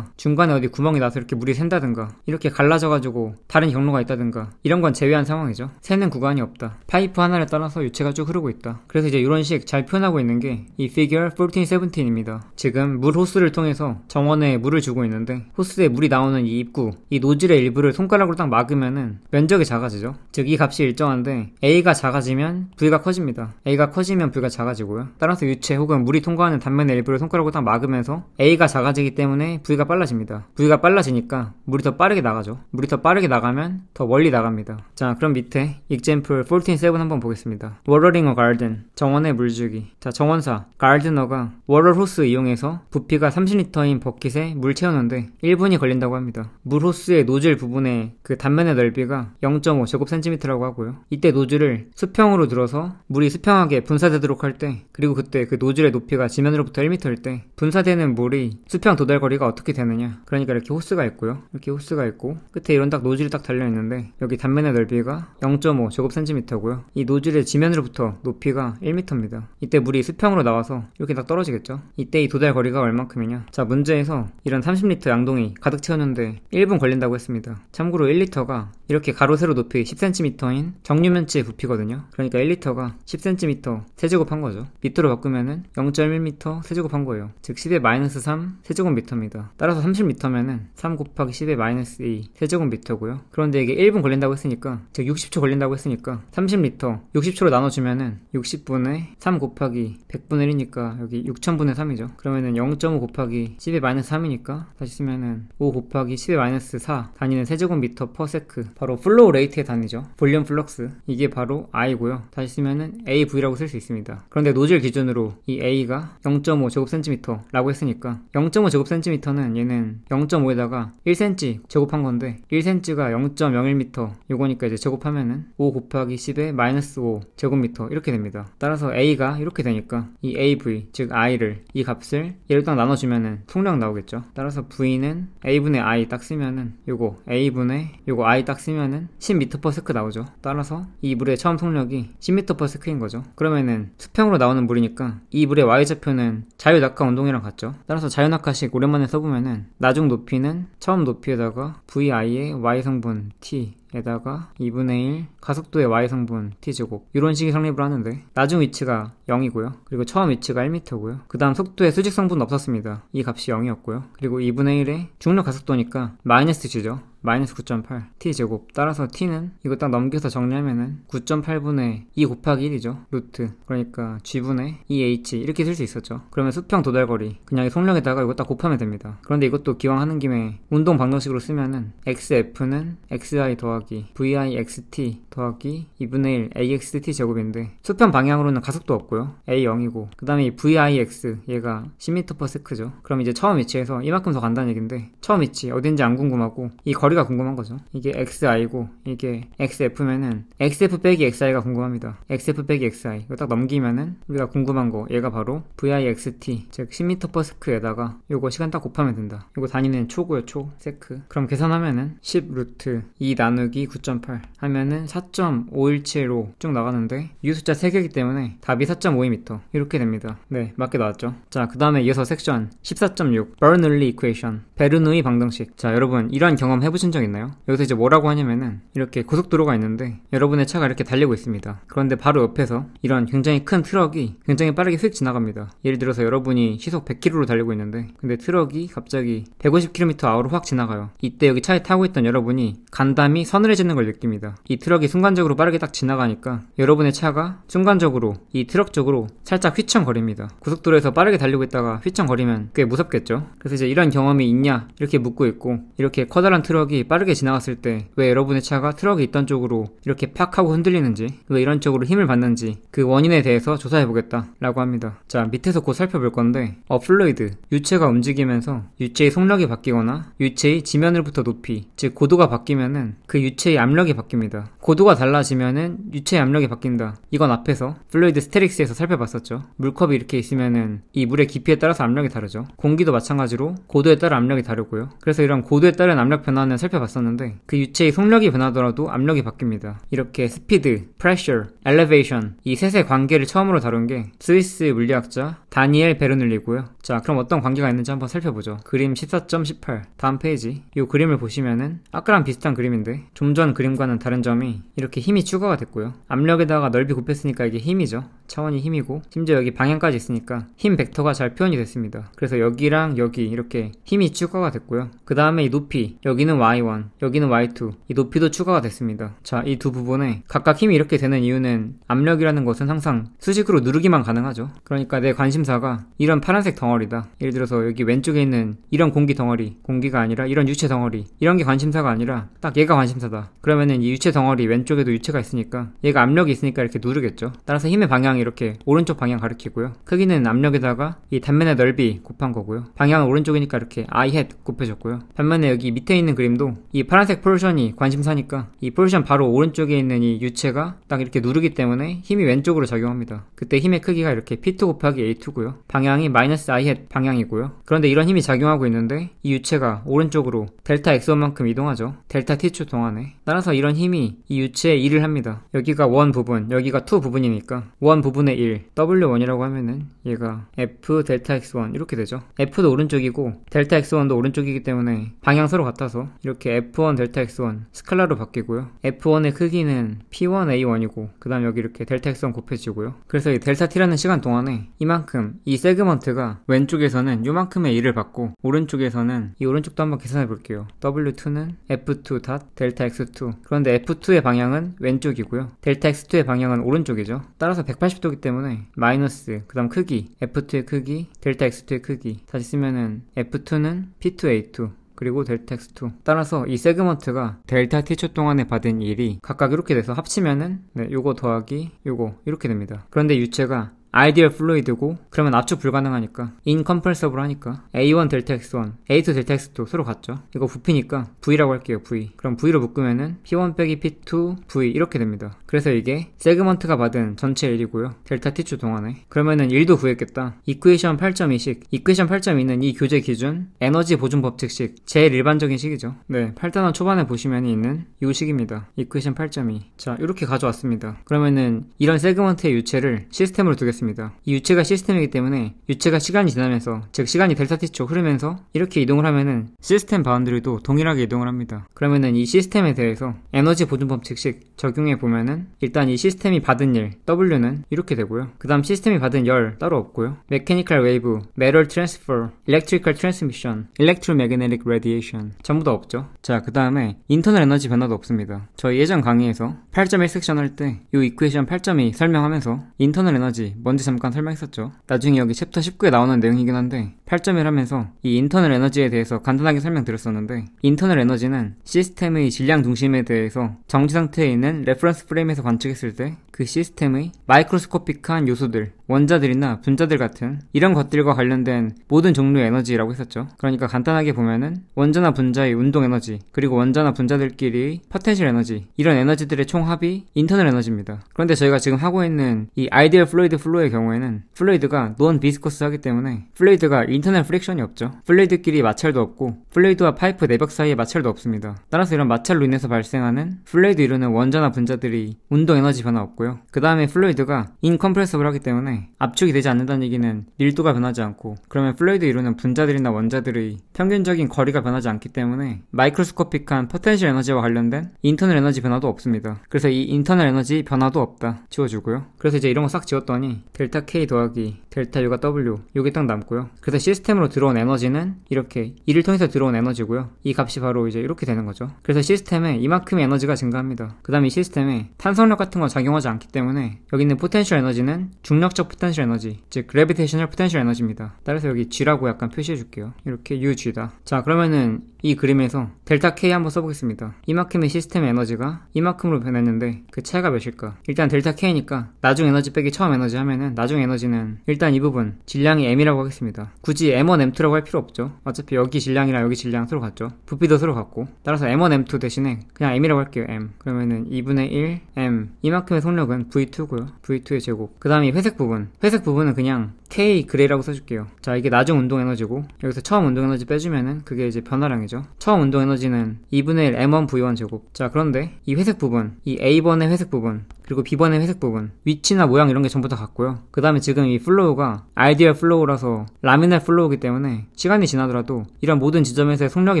A: 중간에 어디 구멍이 나서 이렇게 물이 샌다든가 이렇게 갈라져가지고 다른 경로가 있다든가 이런 건 제외한 상황이죠. 새는 구간이 없다. 파이프 하나를 따라서 유체가 쭉 흐르고 있다. 그래서 이제 이런 식 잘 표현하고 있는 게 이 figure 1417입니다. 지금 물 호스를 통해서 정원에 물을 주고 있는데 호스에 물이 나오는 이 입구, 이 노즐의 일부를 손가락으로 딱 막으면은 면적이 작아지죠. 즉 이 값이 일정한데 A가 작아지면 V가 커집니다. A가 커지면 V가 작아지고요. 따라서 유체 혹은 물이 통과하는 단면의 일부를 손가락으로 딱 막으면서 A가 작아지기 때문에 V가 빨라집니다. V가 빨라지니까 물이 더 빠르게 나가죠. 물이 더 빠르게 나가면 더 멀리 나갑니다. 자, 그럼 밑에 example 14.7 한번 보겠습니다. watering a garden, 정원에 물 주기. 자, 정원사 gardener가 워터 호스 이용해서 부피가 30리터인 버킷에 물 채우는데 1분이 걸린다고 합니다. 물 호스의 노즐 부분의 그 단면의 넓이가 0.5 제곱센티미터라고 하고요. 이때 노즐을 수평으로 들어서 물이 수평하게 분사되도록 할 때, 그리고 그때 그 노즐의 높이가 지면으로부터 1m일 때 분사되는 물이 수평 도달거리가 어떻게 되느냐. 그러니까 이렇게 호스가 있고요. 이렇게 호스가 있고 끝에 이런 딱 노즐이 딱 달려있는데 여기 단면의 넓이가 0.5 제곱센티미터고요. 이 노즐의 지면으로부터 높이가 1m입니다. 이때 물이 수평으로 나와서 이렇게 딱 떨어지겠죠. 이때 이 도달거리가 얼만큼이냐. 자, 문제에서 이런 30리터 양동이 가득 채웠는데 1분 걸린다고 했습니다. 참고로 1리터가 이렇게 가로 세로 높이 10cm인 정류면체의 부피거든요. 그러니까 1리터가 10cm 세제곱한 거죠. 미터로 바꾸면은 0.1m 세제곱한 거예요. 즉 10의 마이너스 3 세제곱미터입니다. 따라서 30m면은 3 곱하기 10의 마이너스 2 세제곱미터고요. 그런데 이게 1분 걸린다고 했으니까, 즉 60초 걸린다고 했으니까 30리터 60초로 나눠주면은 60분의 3 곱하기 100분의 1이니까 여기 6000분의 3이죠. 그러면은 0.5 곱하기 10의 마이너스 3이니까 다시 쓰면은 5 곱하기 10의 마이너스 4 단위는 세제곱미터 퍼 세크. 바로 플로우 레이트의 단위죠. 볼륨 플럭스. 이게 바로 I고요. 다시 쓰면은 AV라고 쓸 수 있습니다. 그런데 노즐 기준으로 이 A가 0.5제곱cm 라고 했으니까 0.5제곱cm는 얘는 0.5에다가 1cm 제곱한 건데 1cm가 0.01m 요거니까 이제 제곱하면은 5 곱하기 10의 마이너스 5 제곱미터 이렇게 됩니다. 따라서 A가 이렇게 되니까 이 AV 즉 I를 이 값을 얘를 딱 나눠주면은 통량 나오겠죠. 따라서 V는 A분의 I 딱 쓰면은 요거 A분의 요거 I 딱 쓰면은 10m/s 나오죠. 따라서 이 물의 처음 통력이 10m/s인 거죠. 그러면은 수평으로 나오는 물이니까 이 물의 y좌표는 자유낙하 운동이랑 같죠. 따라서 자유낙하식 오랜만에 써보면은 나중 높이는 처음 높이에다가 VI의 y성분 t 에다가 2분의 1 가속도의 y성분 t제곱 이런 식이 성립을 하는데 나중 위치가 0이고요. 그리고 처음 위치가 1m고요. 그 다음 속도에 수직 성분 없었습니다. 이 값이 0이었고요. 그리고 2분의 1의 중력 가속도니까 마이너스 g죠. 마이너스 9.8 t제곱 따라서 t는 이거 딱 넘겨서 정리하면은 9.8분의 2 곱하기 1이죠. 루트 그러니까 g분의 2h 이렇게 쓸 수 있었죠. 그러면 수평 도달거리 그냥 이 속력에다가 이거 딱 곱하면 됩니다. 그런데 이것도 기왕 하는 김에 운동 방정식으로 쓰면은 xf는 xi 더하기 vix 더하기 2분의 1 AXT 제곱인데 수평 방향으로는 가속도 없고요. A0이고 그 다음에 이 VIX 얘가 10m/s죠. 그럼 이제 처음 위치에서 이만큼 더 간다는 얘긴데 처음 위치 어딘지 안 궁금하고 이 거리가 궁금한 거죠. 이게 XI고 이게 XF면은 XF 빼기 XI가 궁금합니다. XF 빼기 XI 이거 딱 넘기면은 우리가 궁금한 거 얘가 바로 VIXT 즉 10m/s에다가 요거 시간 딱 곱하면 된다. 요거 단위는 초고요. 초 세크. 그럼 계산하면은 10 루트 2 나누기 9.8 하면은 4.517로 쭉 나가는데 이 숫자 3개이기 때문에 답이 4.52m 이렇게 됩니다. 네, 맞게 나왔죠. 자, 그 다음에 이어서 섹션 14.6 버널리 이퀘이션 베르누이 방정식. 자, 여러분 이런 경험 해보신 적 있나요? 여기서 이제 뭐라고 하냐면은 이렇게 고속도로가 있는데 여러분의 차가 이렇게 달리고 있습니다. 그런데 바로 옆에서 이런 굉장히 큰 트럭이 굉장히 빠르게 휙 지나갑니다. 예를 들어서 여러분이 시속 100km로 달리고 있는데 근데 트럭이 갑자기 150km/h로 확 지나가요. 이때 여기 차에 타고 있던 여러분이 간담이 서늘해지는 걸 느낍니다. 이 트럭이 순간적으로 빠르게 딱 지나가니까 여러분의 차가 순간적으로 이 트럭 쪽으로 살짝 휘청거립니다. 고속도로에서 빠르게 달리고 있다가 휘청거리면 꽤 무섭겠죠. 그래서 이제 이런 경험이 있냐 이렇게 묻고 있고 이렇게 커다란 트럭이 빠르게 지나갔을 때 왜 여러분의 차가 트럭이 있던 쪽으로 이렇게 팍 하고 흔들리는지 왜 이런 쪽으로 힘을 받는지 그 원인에 대해서 조사해보겠다 라고 합니다. 자, 밑에서 곧 살펴볼 건데 플루이드 유체가 움직이면서 유체의 속력이 바뀌거나 유체의 지면으로부터 높이 즉 고도가 바뀌면은 그 유체의 압력이 바뀝니다. 고도가 달라지면은 유체의 압력이 바뀐다. 이건 앞에서 플루이드 스테릭스에서 살펴봤었죠. 물컵이 이렇게 있으면은 이 물의 깊이에 따라서 압력이 다르죠. 공기도 마찬가지로 고도에 따라 압력이 다르고요. 그래서 이런 고도에 따른 압력 변화는 살펴봤었는데 그 유체의 속력이 변하더라도 압력이 바뀝니다. 이렇게 스피드, 프레셔, 엘리베이션 이 셋의 관계를 처음으로 다룬 게 스위스 물리학자 다니엘 베르눌리고요. 자, 그럼 어떤 관계가 있는지 한번 살펴보죠. 그림 14.18 다음 페이지. 이 그림을 보시면은 아까랑 비슷한 그림인데 좀 전 그림과는 다른 점이 이렇게 힘이 추가가 됐고요. 압력에다가 넓이 곱했으니까 이게 힘이죠. 차원이 힘이고 심지어 여기 방향까지 있으니까 힘 벡터가 잘 표현이 됐습니다. 그래서 여기랑 여기 이렇게 힘이 추가가 됐고요. 그 다음에 이 높이 여기는 y1 여기는 y2 이 높이도 추가가 됐습니다. 자, 이 두 부분에 각각 힘이 이렇게 되는 이유는 압력이라는 것은 항상 수직으로 누르기만 가능하죠. 그러니까 내 관심사가 이런 파란색 덩어리다. 예를 들어서 여기 왼쪽에 있는 이런 공기 덩어리 공기가 아니라 이런 유체 덩어리 이런 게 관심사가 아니라 딱 얘가 관심사다. 그러면은 이 유체 덩어리 왼쪽에도 유체가 있으니까 얘가 압력이 있으니까 이렇게 누르겠죠. 따라서 힘의 방향이 이렇게 오른쪽 방향 가리키고요. 크기는 압력에다가 이 단면의 넓이 곱한 거고요. 방향은 오른쪽이니까 이렇게 I hat 곱해줬고요. 반면에 여기 밑에 있는 그림도 이 파란색 포르션이 관심사니까 이 포르션 바로 오른쪽에 있는 이 유체가 딱 이렇게 누르기 때문에 힘이 왼쪽으로 작용합니다. 그때 힘의 크기가 이렇게 P2 곱하기 A2고요. 방향이 마이너스 I hat 방향이고요. 그런데 이런 힘이 작용하고 있는데 이 유체가 오른쪽으로 델타 X1만큼 이동하죠. 델타 T초 동안에. 따라서 이런 힘이 이 유체에 일을 합니다. 여기가 1 부분, 여기가 2 부분이니까 1 부분의 1, W1이라고 하면은 얘가 F 델타 X1 이렇게 되죠. F도 오른쪽이고 델타 X1도 오른쪽이기 때문에 방향 서로 같아서 이렇게 F1 델타 X1 스칼라로 바뀌고요. F1의 크기는 P1A1이고 그 다음 여기 이렇게 델타 X1 곱해지고요. 그래서 이 델타 T라는 시간 동안에 이만큼 이 세그먼트가 왼쪽에서는 요만큼의 일을 받고 오른쪽에서는 이 오른쪽도 한번 계산해 볼게요. W2는 F2 닷 델타 X2 그런데 F2의 방향은 왼쪽이고요. 델타 X2의 방향은 오른쪽이죠. 따라서 180도이기 때문에 마이너스 그 다음 크기 F2의 크기 델타 X2의 크기 다시 쓰면은 F2는 P2A2 그리고 델타 X2 따라서 이 세그먼트가 델타 T초 동안에 받은 일이 각각 이렇게 돼서 합치면은 요거 더하기 요거 이렇게 됩니다. 그런데 유체가 아이디얼 플루이드고 그러면 압축 불가능하니까 incompressible 하니까 A1 델타 X1, A2 델타 X2 서로 같죠. 이거 부피니까 V라고 할게요. V. 그럼 V로 묶으면은 P1 빼기 P2 V 이렇게 됩니다. 그래서 이게 세그먼트가 받은 전체 1이고요. 델타 T축 동안에. 그러면은 1도 구했겠다. 이퀘이션 8.2식. 이퀘이션 8.2는 이 교재 기준 에너지 보존 법칙식. 제일 일반적인 식이죠. 네, 8단원 초반에 보시면 있는 이 식입니다. 이퀘이션 8.2. 자, 이렇게 가져왔습니다. 그러면은 이런 세그먼트의 유체를 시스템으로 두겠습니다. 이 유체가 시스템이기 때문에 유체가 시간이 지나면서, 즉 시간이 델타 T축 흐르면서 이렇게 이동을 하면은 시스템 바운드리도 동일하게 이동을 합니다. 그러면은 이 시스템에 대해서 에너지 보존 법칙식 적용해 보면은 일단 이 시스템이 받은 일 W는 이렇게 되고요. 그 다음 시스템이 받은 열 따로 없고요. 메케니컬 웨이브, 메럴 트랜스퍼, 일렉트리컬 트랜스미션, 일렉트로매그네틱 레디에이션 전부 다 없죠. 자, 그 다음에 인터널 에너지 변화도 없습니다. 저희 예전 강의에서 8.1 섹션 할 때 이 이퀘이션 8.2 설명하면서 인터널 에너지 뭔지 잠깐 설명했었죠. 나중에 여기 챕터 19에 나오는 내용이긴 한데 8.1 하면서 이 인터널 에너지에 대해서 간단하게 설명드렸었는데, 인터널 에너지는 시스템의 질량 중심에 대해서 정지 상태에 있는 레퍼런스 프레임에서 관측했을 때 그 시스템의 마이크로스코픽한 요소들, 원자들이나 분자들 같은 이런 것들과 관련된 모든 종류의 에너지라고 했었죠. 그러니까 간단하게 보면은 원자나 분자의 운동 에너지, 그리고 원자나 분자들끼리의 포텐셜 에너지, 이런 에너지들의 총합이 인터널 에너지입니다. 그런데 저희가 지금 하고 있는 이 아이디얼 플루이드 플로우의 경우에는 플루이드가 논 비스코스 하기 때문에 플루이드가 인터널 프릭션이 없죠. 플루이드끼리 마찰도 없고 플루이드와 파이프 내벽 사이에 마찰도 없습니다. 따라서 이런 마찰로 인해서 발생하는 플루이드 이루는 원자나 분자들이 운동 에너지 변화 없고요. 그 다음에 플루이드가 인컴프레서블 하기 때문에 압축이 되지 않는다는 얘기는 밀도가 변하지 않고, 그러면 플루이드 이루는 분자들이나 원자들의 평균적인 거리가 변하지 않기 때문에 마이크로스코픽한 포텐셜 에너지와 관련된 인터널 에너지 변화도 없습니다. 그래서 이 인터널 에너지 변화도 없다 지워주고요. 그래서 이제 이런 거 싹 지웠더니 델타 K 더하기 델타 U가 W, 요게 딱 남고요. 그래서 시스템으로 들어온 에너지는 이렇게 이를 통해서 들어온 에너지고요. 이 값이 바로 이제 이렇게 되는 거죠. 그래서 시스템에 이만큼의 에너지가 증가합니다. 그 다음에 이 시스템에 탄성력 같은 건 작용하지 않기 때문에 여기 있는 포텐셜 에너지는 중력적 포텐셜 에너지, 즉 그래비테이셔널 포텐셜 에너지입니다. 따라서 여기 G라고 약간 표시해 줄게요. 이렇게 UG다. 자, 그러면은 이 그림에서 델타 K 한번 써보겠습니다. 이만큼의 시스템의 에너지가 이만큼으로 변했는데 그 차이가 몇일까? 일단 델타 K니까 나중 에너지 빼기 처음 에너지 하면은 나중 에너지는 일단 이 부분 질량이 M이라고 하겠습니다. 굳이 M1, M2라고 할 필요 없죠. 어차피 여기 질량이랑 여기 질량 서로 같죠. 부피도 서로 같고. 따라서 M1, M2 대신에 그냥 M이라고 할게요. M. 그러면은 2분의 1 M. 이만큼의 속력은 V2고요. V2의 제곱. 그 다음에 회색 부분. 회색 부분은 그냥 K 그레이라고 써줄게요. 자, 이게 나중 운동 에너지고 여기서 처음 운동 에너지 빼주면은 그게 이제 변화량이죠. 처음 운동 에너지는 2분의 1 M1 V1 제곱. 자, 그런데 이 회색 부분, 이 A번의 회색 부분, 그리고 B번의 회색 부분, 위치나 모양 이런 게 전부 다 같고요. 그 다음에 지금 이 플로우가 아이디얼 플로우라서 라미날 플로우이기 때문에 시간이 지나더라도 이런 모든 지점에서의 속력이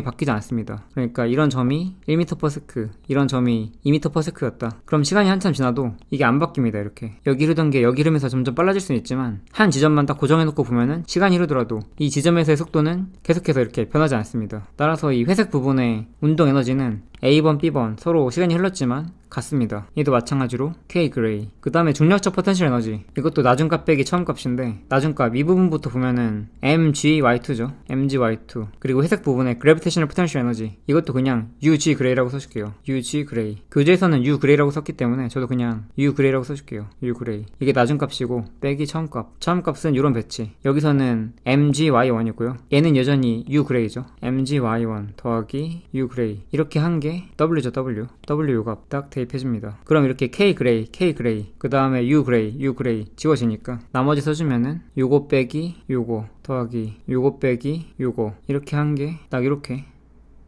A: 바뀌지 않습니다. 그러니까 이런 점이 1m/s, 이런 점이 2m/s였다. 그럼 시간이 한참 지나도 이게 안 바뀝니다. 이렇게 여기 흐르던 게 여기 흐르면서 점점 빨라질 수는 있지만 한 지점만 딱 고정해놓고 보면은 시간이 흐르더라도 이 지점에서의 속도는 계속해서 이렇게 변하지 않습니다. 따라서 이 회색 부분의 운동 에너지는 A번, B번 서로 시간이 흘렀지만 같습니다. 얘도 마찬가지로 K 그레이. 그 다음에 중력적 포텐셜 에너지, 이것도 나중값 빼기 처음값인데 나중값 이 부분부터 보면은 MGY2죠. MGY2. 그리고 회색 부분에 그래비테이셔널 포텐셜 에너지, 이것도 그냥 UG 그레이라고 써줄게요. UG 그레이. 교재에서는 U 그레이라고 썼기 때문에 저도 그냥 U 그레이라고 써줄게요. U 그레이. 이게 나중값이고 빼기 처음값. 처음값은 이런 배치. 여기서는 MGY1이고요. 얘는 여전히 U 그레이죠. MGY1 더하기 U 그레이. 이렇게 한 게 W죠. W 요값 딱 대입해줍니다. 그럼 이렇게 K 그레이, K 그레이, 그 다음에 U 그레이, U 그레이 지워지니까 나머지 써주면은 요거 빼기 요거 더하기 요거 빼기 요거 이렇게 한 게 딱 이렇게.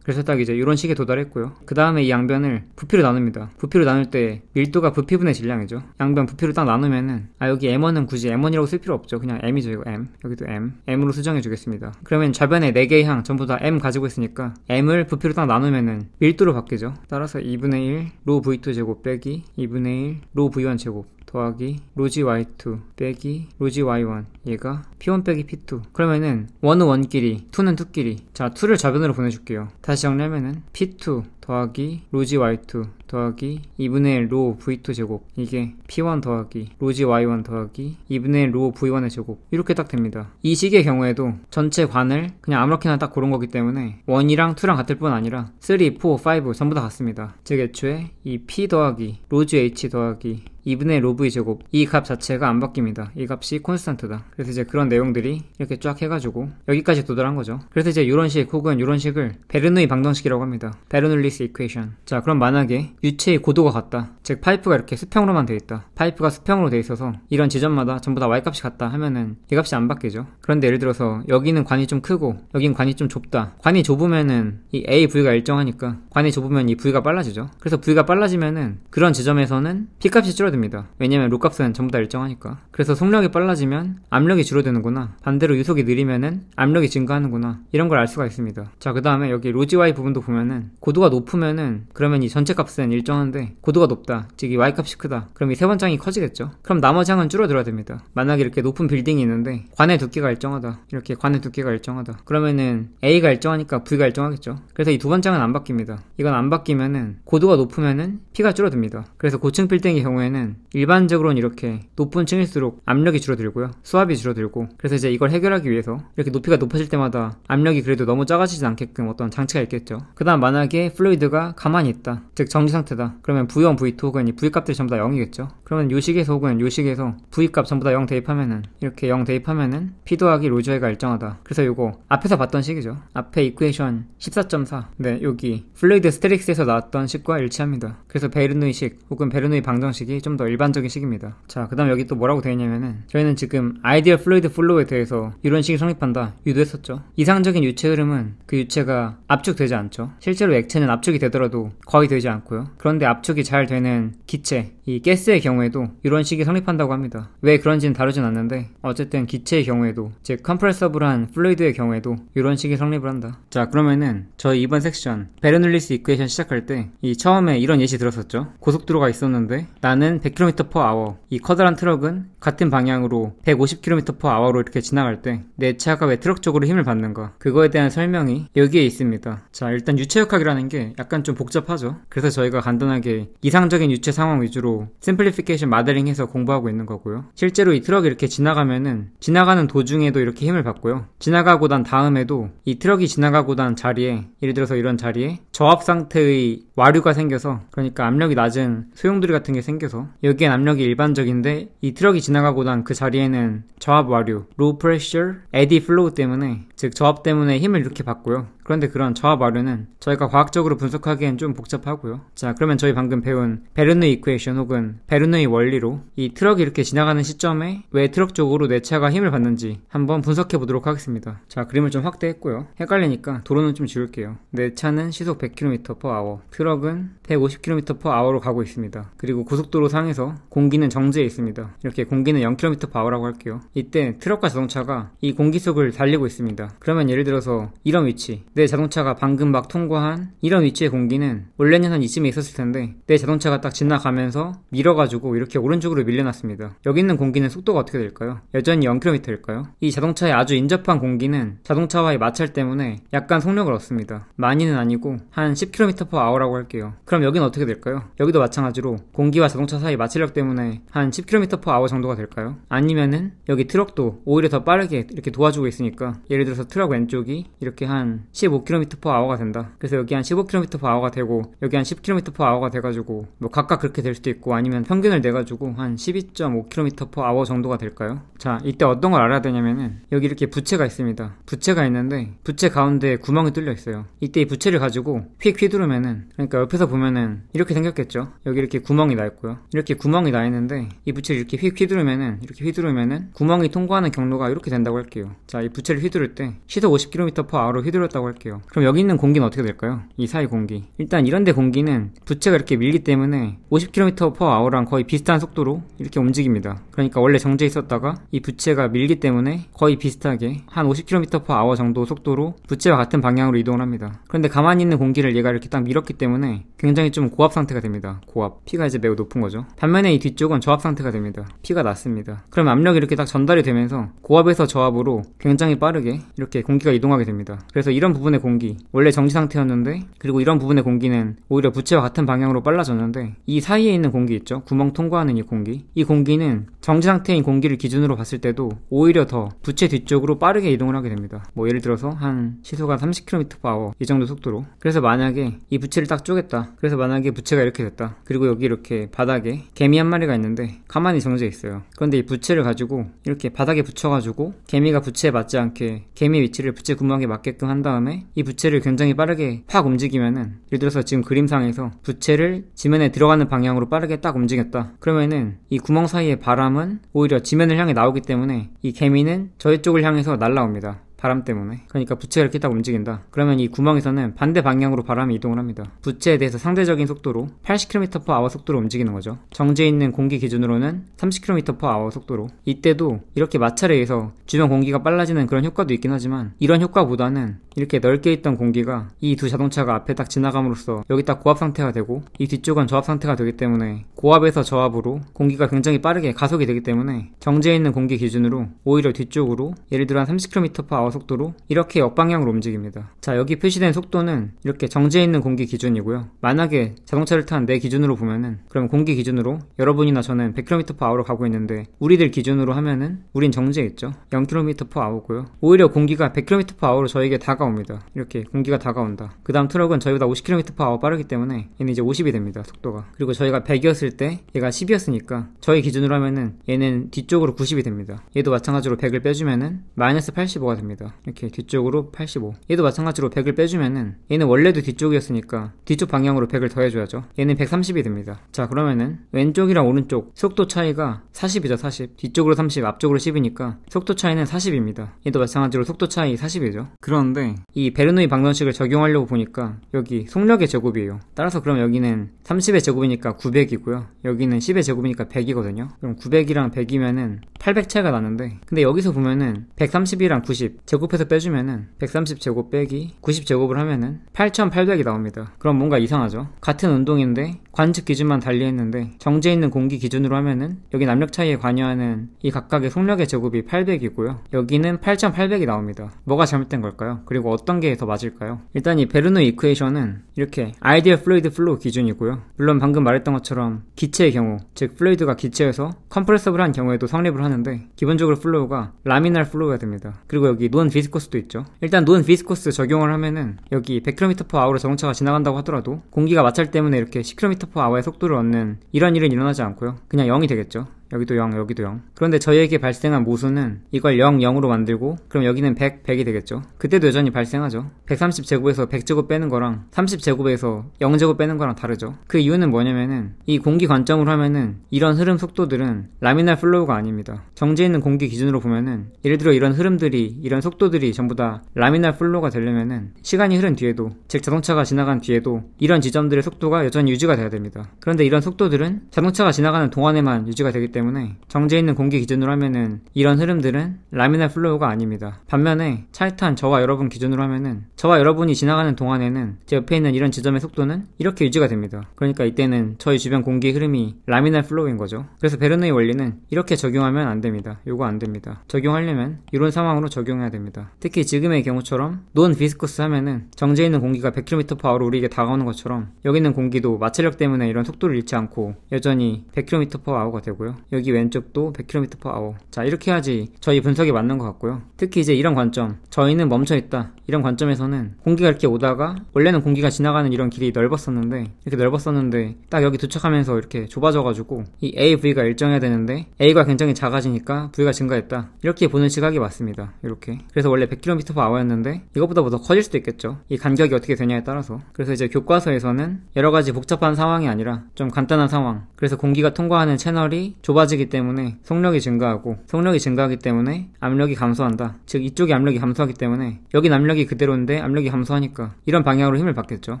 A: 그래서 딱 이제 이런 식에 도달했고요. 그 다음에 이 양변을 부피로 나눕니다. 부피로 나눌 때 밀도가 부피분의 질량이죠. 양변 부피로 딱 나누면은 여기 M1은 굳이 M1이라고 쓸 필요 없죠. 그냥 M이죠. 이거 M. 여기도 M. M으로 수정해 주겠습니다. 그러면 좌변에 4개의 항 전부 다 M 가지고 있으니까 M을 부피로 딱 나누면은 밀도로 바뀌죠. 따라서 2분의 1 로 V2 제곱 빼기 2분의 1 로 V1 제곱 더하기 로지 Y2 빼기 로지 Y1, 얘가 P1 빼기 P2. 그러면은 1은 1끼리 2는 2끼리. 자, 2를 좌변으로 보내줄게요. 다시 정리하면은 P2 더하기 로지 y2 더하기 2분의 1 로 v2 제곱, 이게 p1 더하기 로지 y1 더하기 2분의 1 로 v1의 제곱, 이렇게 딱 됩니다. 이 식의 경우에도 전체 관을 그냥 아무렇게나 딱 고른 거기 때문에 1이랑 2랑 같을 뿐 아니라 3, 4, 5 전부 다 같습니다. 즉 애초에 이 p 더하기 로지 h 더하기 2분의 로 v 제곱, 이 값 자체가 안 바뀝니다. 이 값이 콘스탄트다. 그래서 이제 그런 내용들이 이렇게 쫙 해가지고 여기까지 도달한 거죠. 그래서 이제 이런 식 혹은 이런 식을 베르누이 방정식이라고 합니다. 베르놀리스 이퀘이션. 자, 그럼 만약에 유체의 고도가 같다, 즉 파이프가 이렇게 수평으로만 돼 있다, 파이프가 수평으로 돼 있어서 이런 지점마다 전부 다 y값이 같다 하면은 이 값이 안 바뀌죠. 그런데 예를 들어서 여기는 관이 좀 크고 여긴 관이 좀 좁다. 관이 좁으면은 이 a, v가 일정하니까 관이 좁으면 이 v가 빨라지죠. 그래서 v가 빨라지면은 그런 지점에서는 p 값이 줄어듭니다. 왜냐면 로 값은 전부 다 일정하니까. 그래서 속력이 빨라지면 압력이 줄어드는구나, 반대로 유속이 느리면은 압력이 증가하는구나, 이런 걸 알 수가 있습니다. 자, 그 다음에 여기 로지 y 부분도 보면은 고도가 높으면은 그러면 이 전체 값은 일정한데 고도가 높다, 즉 이 y값이 크다, 그럼 이 세 번장이 커지겠죠. 그럼 나머지 항은 줄어들어야 됩니다. 만약에 이렇게 높은 빌딩이 있는데 관의 두께가 일정하다, 이렇게 관의 두께가 일정하다, 그러면은 a가 일정하니까 v가 일정하겠죠. 그래서 이 두 번장은 안 바뀝니다. 이건 안 바뀌면은 고도가 높으면은 p가 줄어듭니다. 그래서 고층 빌딩의 경우에는 일반적으로는 이렇게 높은 층일수록 압력이 줄어들고요, 수압이 줄어들고, 그래서 이제 이걸 해결하기 위해서 이렇게 높이가 높아질 때마다 압력이 그래도 너무 작아지지 않게끔 어떤 장치가 있겠죠. 그 다음 만약에 플루이드가 가만히 있다, 즉 정지 상태다, 그러면 v1, v2 혹은 이 v값들이 전부 다 0이겠죠. 그러면 요 식에서 혹은 요 식에서 v값 전부 다 0 대입하면은 이렇게 0 대입하면은 p 더하기 로지 y가 일정하다. 그래서 요거 앞에서 봤던 식이죠. 앞에 이퀘이션 14.4. 네, 여기 플루이드 스테릭스에서 나왔던 식과 일치합니다. 그래서 베르누이 식 혹은 베르누이 방정식이 좀 더 일반적인 식입니다. 자, 그 다음 여기 또 뭐라고 되어 있냐면은 저희는 지금 아이디얼 플루이드 플로우에 대해서 이런 식이 성립한다 유도했었죠. 이상적인 유체 흐름은 그 유체가 압축되지 않죠. 실제로 액체는 압축이 되더라도 거의 되지 않고요. 그런데 압축이 잘 되는 기체, 이 가스의 경우에도 이런 식이 성립한다고 합니다. 왜 그런지는 다루진 않는데 어쨌든 기체의 경우에도, 즉 컴프레서블한 플루이드의 경우에도 이런 식이 성립을 한다. 자, 그러면은 저희 이번 섹션 베르놀리스 이퀘이션 시작할 때 이 처음에 이런 예시 들었었죠. 고속도로가 있었는데 나는 100km/h, 이 커다란 트럭은 같은 방향으로 150km/h로 이렇게 지나갈 때 내 차가 왜 트럭 쪽으로 힘을 받는가, 그거에 대한 설명이 여기에 있습니다. 자, 일단 유체역학이라는 게 약간 좀 복잡하죠. 그래서 저희가 간단하게 이상적인 유체 상황 위주로 심플리피케이션 마데링해서 공부하고 있는 거고요. 실제로 이 트럭이 이렇게 지나가면은 지나가는 도중에도 이렇게 힘을 받고요, 지나가고 난 다음에도 이 트럭이 지나가고 난 자리에, 예를 들어서 이런 자리에 저압 상태의 와류가 생겨서, 그러니까 압력이 낮은 소용돌이 같은 게 생겨서 여기엔 압력이 일반적인데 이 트럭이 지나가고 난 그 자리에는 저압 와류, low pressure eddy flow 때문에, 즉 저압 때문에 힘을 이렇게 받고요. 그런데 그런 저압 와류는 저희가 과학적으로 분석하기엔 좀 복잡하고요. 자, 그러면 저희 방금 배운 베르누이 이퀘이션 혹은 베르누이 원리로 이 트럭이 이렇게 지나가는 시점에 왜 트럭 쪽으로 내 차가 힘을 받는지 한번 분석해 보도록 하겠습니다. 자, 그림을 좀 확대했고요. 헷갈리니까 도로는 좀 지울게요. 내 차는 시속 100km/h, 트럭은 150km/h로 가고 있습니다. 그리고 고속도로 상에서 공기는 정지해 있습니다. 이렇게 공기는 0km/h라고 할게요. 이때 트럭과 자동차가 이 공기 속을 달리고 있습니다. 그러면 예를 들어서 이런 위치, 내 자동차가 방금 막 통과한 이런 위치의 공기는 원래는 한 이쯤에 있었을 텐데 내 자동차가 딱 지나가면서 밀어가지고 이렇게 오른쪽으로 밀려났습니다. 여기 있는 공기는 속도가 어떻게 될까요? 여전히 0km일까요? 이 자동차에 아주 인접한 공기는 자동차와의 마찰 때문에 약간 속력을 얻습니다. 많이는 아니고 한 10km/h라고 할게요. 그럼 여기는 어떻게 될까요? 여기도 마찬가지로 공기와 자동차 사이 마찰력 때문에 한 10km/h 정도가 될까요? 아니면은 여기 트럭도 오히려 더 빠르게 이렇게 도와주고 있으니까 예를 들어서 트럭 왼쪽이 이렇게 한 15km/h가 된다. 그래서 여기 한 15km/h가 되고 여기 한 10km/h가 돼가지고 뭐 각각 그렇게 될 수도 있고, 아니면 평균을 내가지고 한 12.5km/h 정도가 될까요? 자, 이때 어떤 걸 알아야 되냐면은 여기 이렇게 부채가 있습니다. 부채가 있는데 부채 가운데에 구멍이 뚫려 있어요. 이때 이 부채를 가지고 휙 휘두르면은, 그러니까 옆에서 보면은 이렇게 생겼겠죠. 여기 이렇게 구멍이 나 있고요. 이렇게 구멍이 나 있는데 이 부채를 이렇게 휙 휘두르면은, 이렇게 휘두르면은 구멍이 통과하는 경로가 이렇게 된다고 할게요. 자, 이 부채를 휘두를 때 시속 50km/h로 휘둘렀다고 할게요. 그럼 여기 있는 공기는 어떻게 될까요? 이 사이 공기. 일단 이런데 공기는 부채가 이렇게 밀기 때문에 50km/h랑 거의 비슷한 속도로 이렇게 움직입니다. 그러니까 원래 정지해 있었다가 이 부채가 밀기 때문에 거의 비슷하게 한 50km/h 정도 속도로 부채와 같은 방향으로 이동을 합니다. 그런데 가만히 있는 공기를 얘가 이렇게 딱 밀었기 때문에 때문에 굉장히 좀 고압 상태가 됩니다. 고압. P가 이제 매우 높은 거죠. 반면에 이 뒤쪽은 저압 상태가 됩니다. P가 낮습니다. 그럼 압력이 이렇게 딱 전달이 되면서 고압에서 저압으로 굉장히 빠르게 이렇게 공기가 이동하게 됩니다. 그래서 이런 부분의 공기, 원래 정지 상태였는데, 그리고 이런 부분의 공기는 오히려 부채와 같은 방향으로 빨라졌는데, 이 사이에 있는 공기 있죠? 구멍 통과하는 이 공기는 정지 상태인 공기를 기준으로 봤을 때도 오히려 더 부채 뒤쪽으로 빠르게 이동을 하게 됩니다. 뭐 예를 들어서 한 시속가 30km/h 이 정도 속도로. 그래서 만약에 이 부채를 딱 쪼갰다. 그래서 만약에 부채가 이렇게 됐다. 그리고 여기 이렇게 바닥에 개미 한 마리가 있는데 가만히 정지해 있어요. 그런데 이 부채를 가지고 이렇게 바닥에 붙여가지고 개미가 부채에 맞지 않게 개미 위치를 부채 구멍에 맞게끔 한 다음에 이 부채를 굉장히 빠르게 팍 움직이면은, 예를 들어서 지금 그림상에서 부채를 지면에 들어가는 방향으로 빠르게 딱 움직였다. 그러면은 이 구멍 사이의 바람은 오히려 지면을 향해 나오기 때문에 이 개미는 저희 쪽을 향해서 날아옵니다. 바람 때문에. 그러니까 부채가 이렇게 딱 움직인다. 그러면 이 구멍에서는 반대 방향으로 바람이 이동을 합니다. 부채에 대해서 상대적인 속도로 80km/h 속도로 움직이는 거죠. 정지해 있는 공기 기준으로는 30km/h 속도로. 이때도 이렇게 마찰에 의해서 주변 공기가 빨라지는 그런 효과도 있긴 하지만, 이런 효과보다는 이렇게 넓게 있던 공기가 이 두 자동차가 앞에 딱 지나감으로써 여기 딱 고압 상태가 되고, 이 뒤쪽은 저압 상태가 되기 때문에 고압에서 저압으로 공기가 굉장히 빠르게 가속이 되기 때문에 정지해 있는 공기 기준으로 오히려 뒤쪽으로, 예를 들어 한 30km/h 속도로 이렇게 역방향으로 움직입니다. 자, 여기 표시된 속도는 이렇게 정지해 있는 공기 기준이고요. 만약에 자동차를 탄 내 기준으로 보면은, 그럼 공기 기준으로 여러분이나 저는 100km/h로 가고 있는데, 우리들 기준으로 하면은 우린 정지해 있죠. 0km/h고요. 오히려 공기가 100km/h로 저에게 다가옵니다. 이렇게 공기가 다가온다. 그 다음 트럭은 저희보다 50km/h 빠르기 때문에 얘는 이제 50이 됩니다. 속도가. 그리고 저희가 100이었을 때 얘가 10이었으니까 저희 기준으로 하면은 얘는 뒤쪽으로 90이 됩니다. 얘도 마찬가지로 100을 빼주면은 마이너스 85가 됩니다. 이렇게 뒤쪽으로 85. 얘도 마찬가지로 100을 빼주면은, 얘는 원래도 뒤쪽이었으니까 뒤쪽 방향으로 100을 더해줘야죠. 얘는 130이 됩니다. 자, 그러면은 왼쪽이랑 오른쪽 속도 차이가 40이죠. 40. 뒤쪽으로 30, 앞쪽으로 10이니까 속도 차이는 40입니다. 얘도 마찬가지로 속도 차이 40이죠. 그런데 이 베르노이 방정식을 적용하려고 보니까 여기 속력의 제곱이에요. 따라서 그럼 여기는 30의 제곱이니까 900이고요. 여기는 10의 제곱이니까 100이거든요. 그럼 900이랑 100이면은 800 차이가 나는데, 근데 여기서 보면은 130이랑 90 제곱해서 빼주면은 130제곱 빼기 90제곱을 하면은 8800이 나옵니다. 그럼 뭔가 이상하죠? 같은 운동인데 관측 기준만 달리했는데 정지해 있는 공기 기준으로 하면은 여긴 압력 차이에 관여하는 이 각각의 속력의 제곱이 800이고요. 여기는 8800이 나옵니다. 뭐가 잘못된 걸까요? 그리고 어떤 게 더 맞을까요? 일단 이 베르노이 이퀘이션은 이렇게 아이디얼 플루이드 플로우 기준이고요. 물론 방금 말했던 것처럼 기체의 경우, 즉 플루이드가 기체여서 컴프레서블한 경우에도 성립을 하는데, 기본적으로 플로우가 라미날 플로우가 됩니다. 그리고 여기 논 비스코스도 있죠. 일단 논 비스코스 적용을 하면은 여기 100km/h로 자동차가 지나간다고 하더라도 공기가 마찰 때문에 이렇게 10km/h의 속도를 얻는 이런 일은 일어나지 않고요. 그냥 0이 되겠죠. 여기도 0, 여기도 0. 그런데 저희에게 발생한 모수는 이걸 0, 0으로 만들고, 그럼 여기는 100, 100이 되겠죠. 그때도 여전히 발생하죠. 130제곱에서 100제곱 빼는 거랑 30제곱에서 0제곱 빼는 거랑 다르죠. 그 이유는 뭐냐면은 이 공기 관점으로 하면은 이런 흐름 속도들은 라미날 플로우가 아닙니다. 정지해 있는 공기 기준으로 보면은, 예를 들어 이런 흐름들이, 이런 속도들이 전부 다 라미날 플로우가 되려면은 시간이 흐른 뒤에도, 즉 자동차가 지나간 뒤에도 이런 지점들의 속도가 여전히 유지가 돼야 됩니다. 그런데 이런 속도들은 자동차가 지나가는 동안에만 유지가 되기 때문에 정지해 있는 공기 기준으로 하면은 이런 흐름들은 라미날 플로우가 아닙니다. 반면에 차에 탄 저와 여러분 기준으로 하면은 저와 여러분이 지나가는 동안에는 제 옆에 있는 이런 지점의 속도는 이렇게 유지가 됩니다. 그러니까 이때는 저희 주변 공기 흐름이 라미날 플로우인 거죠. 그래서 베르노이 원리는 이렇게 적용하면 안 됩니다. 요거 안 됩니다. 적용하려면 이런 상황으로 적용해야 됩니다. 특히 지금의 경우처럼 논 비스코스 하면은 정지해 있는 공기가 100km/h로 우리에게 다가오는 것처럼 여기 있는 공기도 마찰력 때문에 이런 속도를 잃지 않고 여전히 100km/h가 되고요. 여기 왼쪽도 100km/h. 자, 이렇게 해야지 저희 분석이 맞는 것 같고요. 특히 이제 이런 관점, 저희는 멈춰있다, 이런 관점에서는 공기가 이렇게 오다가 원래는 공기가 지나가는 이런 길이 넓었었는데, 이렇게 넓었었는데 딱 여기 도착하면서 이렇게 좁아져가지고 이 A, V가 일정해야 되는데 A가 굉장히 작아지니까 V가 증가했다, 이렇게 보는 시각이 맞습니다. 이렇게. 그래서 원래 100km/h였는데 이것보다 더 커질 수도 있겠죠. 이 간격이 어떻게 되냐에 따라서. 그래서 이제 교과서에서는 여러가지 복잡한 상황이 아니라 좀 간단한 상황, 그래서 공기가 통과하는 채널이 좁아지기 때문에 속력이 증가하고, 속력이 증가하기 때문에 압력이 감소한다. 즉 이쪽이 압력이 감소하기 때문에 여긴 압력이 그대로인데 압력이 감소하니까 이런 방향으로 힘을 받겠죠.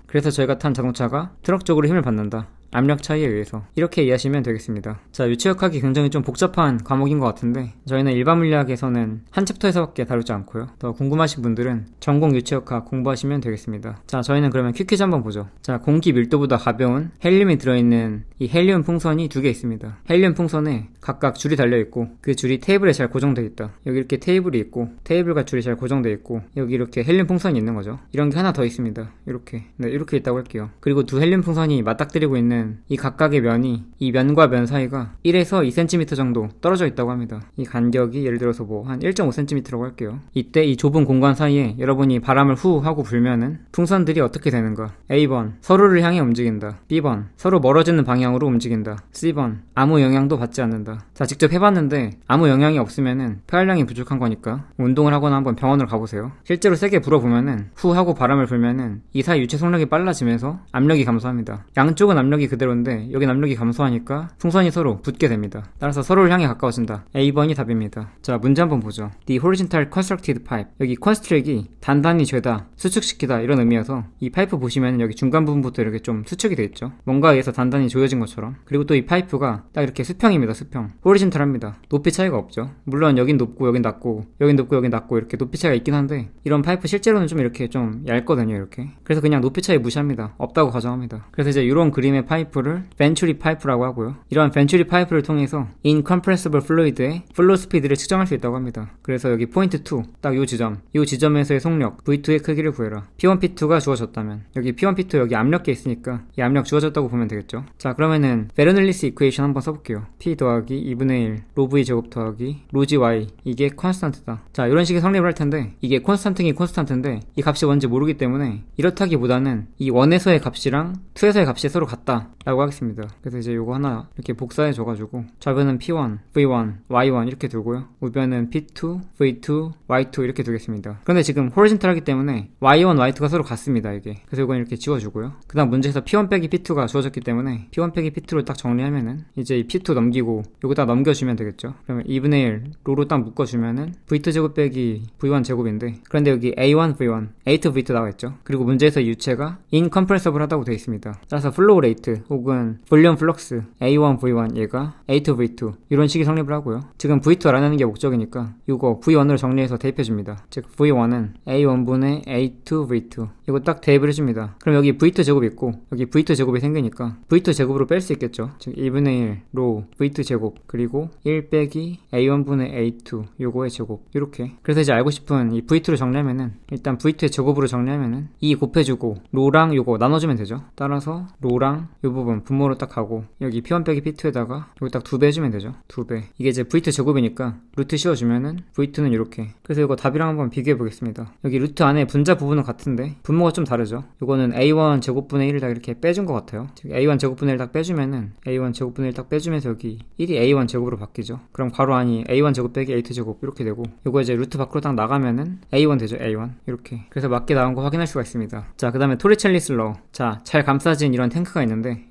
A: 그래서 저희가 탄 자동차가 트럭 쪽으로 힘을 받는다, 압력 차이에 의해서. 이렇게 이해하시면 되겠습니다. 자, 유체역학이 굉장히 좀 복잡한 과목인 것 같은데 저희는 일반 물리학에서는 한 챕터에서밖에 다루지 않고요. 더 궁금하신 분들은 전공 유체역학 공부하시면 되겠습니다. 자, 저희는 그러면 퀴퀴즈 한번 보죠. 자, 공기 밀도보다 가벼운 헬륨이 들어있는 이 헬륨 풍선이 두 개 있습니다. 헬륨 풍선에 각각 줄이 달려있고 그 줄이 테이블에 잘 고정되어 있다. 여기 이렇게 테이블이 있고 테이블과 줄이 잘 고정되어 있고 여기 이렇게 헬륨 풍선이 있는 거죠. 이런 게 하나 더 있습니다. 이렇게. 네, 이렇게 있다고 할게요. 그리고 두 헬륨 풍선이 맞닥뜨리고 있는 이 각각의 면이 이 면과 면 사이가 1에서 2cm 정도 떨어져 있다고 합니다. 이 간격이 예를 들어서 뭐 한 1.5cm라고 할게요. 이때 이 좁은 공간 사이에 여러분이 바람을 후 하고 불면은 풍선들이 어떻게 되는가? A번 서로를 향해 움직인다. B번 서로 멀어지는 방향으로 움직인다. C번 아무 영향도 받지 않는다. 자, 직접 해봤는데 아무 영향이 없으면은 폐활량이 부족한 거니까 운동을 하거나 한번 병원을 가보세요. 실제로 세게 불어보면은 후 하고 바람을 불면은 이 사이 유체 속력이 빨라지면서 압력이 감소합니다. 양쪽은 압력이 그대로인데 여긴 압력이 감소하니까 풍선이 서로 붙게 됩니다. 따라서 서로를 향해 가까워진다. A번이 답입니다. 자, 문제 한번 보죠. The horizontal constructed pipe. 여기 constrict이 단단히 죄다, 수축시키다 이런 의미여서 이 파이프 보시면 여기 중간 부분부터 이렇게 좀 수축이 돼 있죠. 뭔가에 의해서 단단히 조여진 것처럼. 그리고 또 이 파이프가 딱 이렇게 수평입니다. 수평. 호리젠탈합니다. 높이 차이가 없죠. 물론 여긴 높고 여긴 낮고 여긴 높고 여긴 낮고 이렇게 높이 차이가 있긴 한데 이런 파이프 실제로는 좀 이렇게 좀 얇거든요. 이렇게. 그래서 그냥 높이 차이 무시합니다. 없다고 가정합니다. 그래서 이제 이런 그림의 파이프를 벤츄리 파이프라고 하고요. 이러한 벤츄리 파이프를 통해서 incompressible fluid의 플로 스피드를 측정할 수 있다고 합니다. 그래서 여기 포인트 2, 딱 요 지점에서의 속력 V2의 크기를 구해라. P1, P2가 주어졌다면 여기 P1, P2 여기 압력계 있으니까 이 압력 주어졌다고 보면 되겠죠. 자, 그러면은 베르놀리스 이퀘이션 한번 써볼게요. P 더하기 2분의 1 로V 제곱 더하기 로지 Y 이게 콘스탄트다. 자, 이런 식의 성립을 할 텐데 이게 콘스탄트긴 콘스탄트인데 이 값이 뭔지 모르기 때문에 이렇다기보다는 이 1에서의 값이랑 2에서의 값이 서로 같다 라고 하겠습니다. 그래서 이제 요거 하나 이렇게 복사해 줘가지고 좌변은 P1, V1, Y1 이렇게 두고요. 우변은 P2, V2, Y2 이렇게 두겠습니다. 그런데 지금 호리젠탈 하기 때문에 Y1, Y2가 서로 같습니다. 이게. 그래서 이건 이렇게 지워주고요. 그 다음 문제에서 P1 빼기 P2가 주어졌기 때문에 P1 빼기 P2를 딱 정리하면은 이제 이 P2 넘기고 요거 딱 넘겨주면 되겠죠. 그러면 2분의 1 로로 딱 묶어주면은 V2 제곱 빼기 V1 제곱인데 그런데 여기 A1, V1, A2, V2 나와있죠. 그리고 문제에서 유체가 incompressible 하다고 되어 있습니다. 따라서 플로우 레이트 혹은 볼륨 플럭스 A1, V1 얘가 A2, V2 이런 식의 성립을 하고요. 지금 V2 알아내는 게 목적이니까 이거 V1으로 정리해서 대입해줍니다. 즉 V1은 A1분의 A2, V2 이거 딱 대입을 해줍니다. 그럼 여기 V2 제곱이 있고 여기 V2 제곱이 생기니까 V2 제곱으로 뺄 수 있겠죠. 즉 2분의 1 로 V2 제곱 그리고 1 빼기 A1분의 A2 요거의 제곱 이렇게. 그래서 이제 알고 싶은 이 V2를 정리하면은 일단 V2의 제곱으로 정리하면은 2 곱해주고 로랑 요거 나눠주면 되죠. 따라서 로랑 요 부분 분모로 딱 하고 여기 P1 빼기 P2에다가 요거 딱 2배 해주면 되죠. 2배. 이게 이제 V2 제곱이니까 루트 씌워주면은 V2는 이렇게. 그래서 이거 답이랑 한번 비교해 보겠습니다. 여기 루트 안에 분자 부분은 같은데 분모가 좀 다르죠. 이거는 A1 제곱분의 1을 딱 이렇게 빼준 것 같아요. 즉 A1 제곱분의 1 딱 빼주면은 A1 제곱분의 1 딱 빼주면서 여기 1이 A1 제곱으로 바뀌죠. 그럼 바로 안이 A1 제곱 빼기 A2 제곱 이렇게 되고 요거 이제 루트 밖으로 딱 나가면은 A1 되죠. A1 이렇게. 그래서 맞게 나온 거 확인할 수가 있습니다. 자, 그 다음에 토리첼리스 러. 자, 잘 감싸진 이런 탱크가 있는데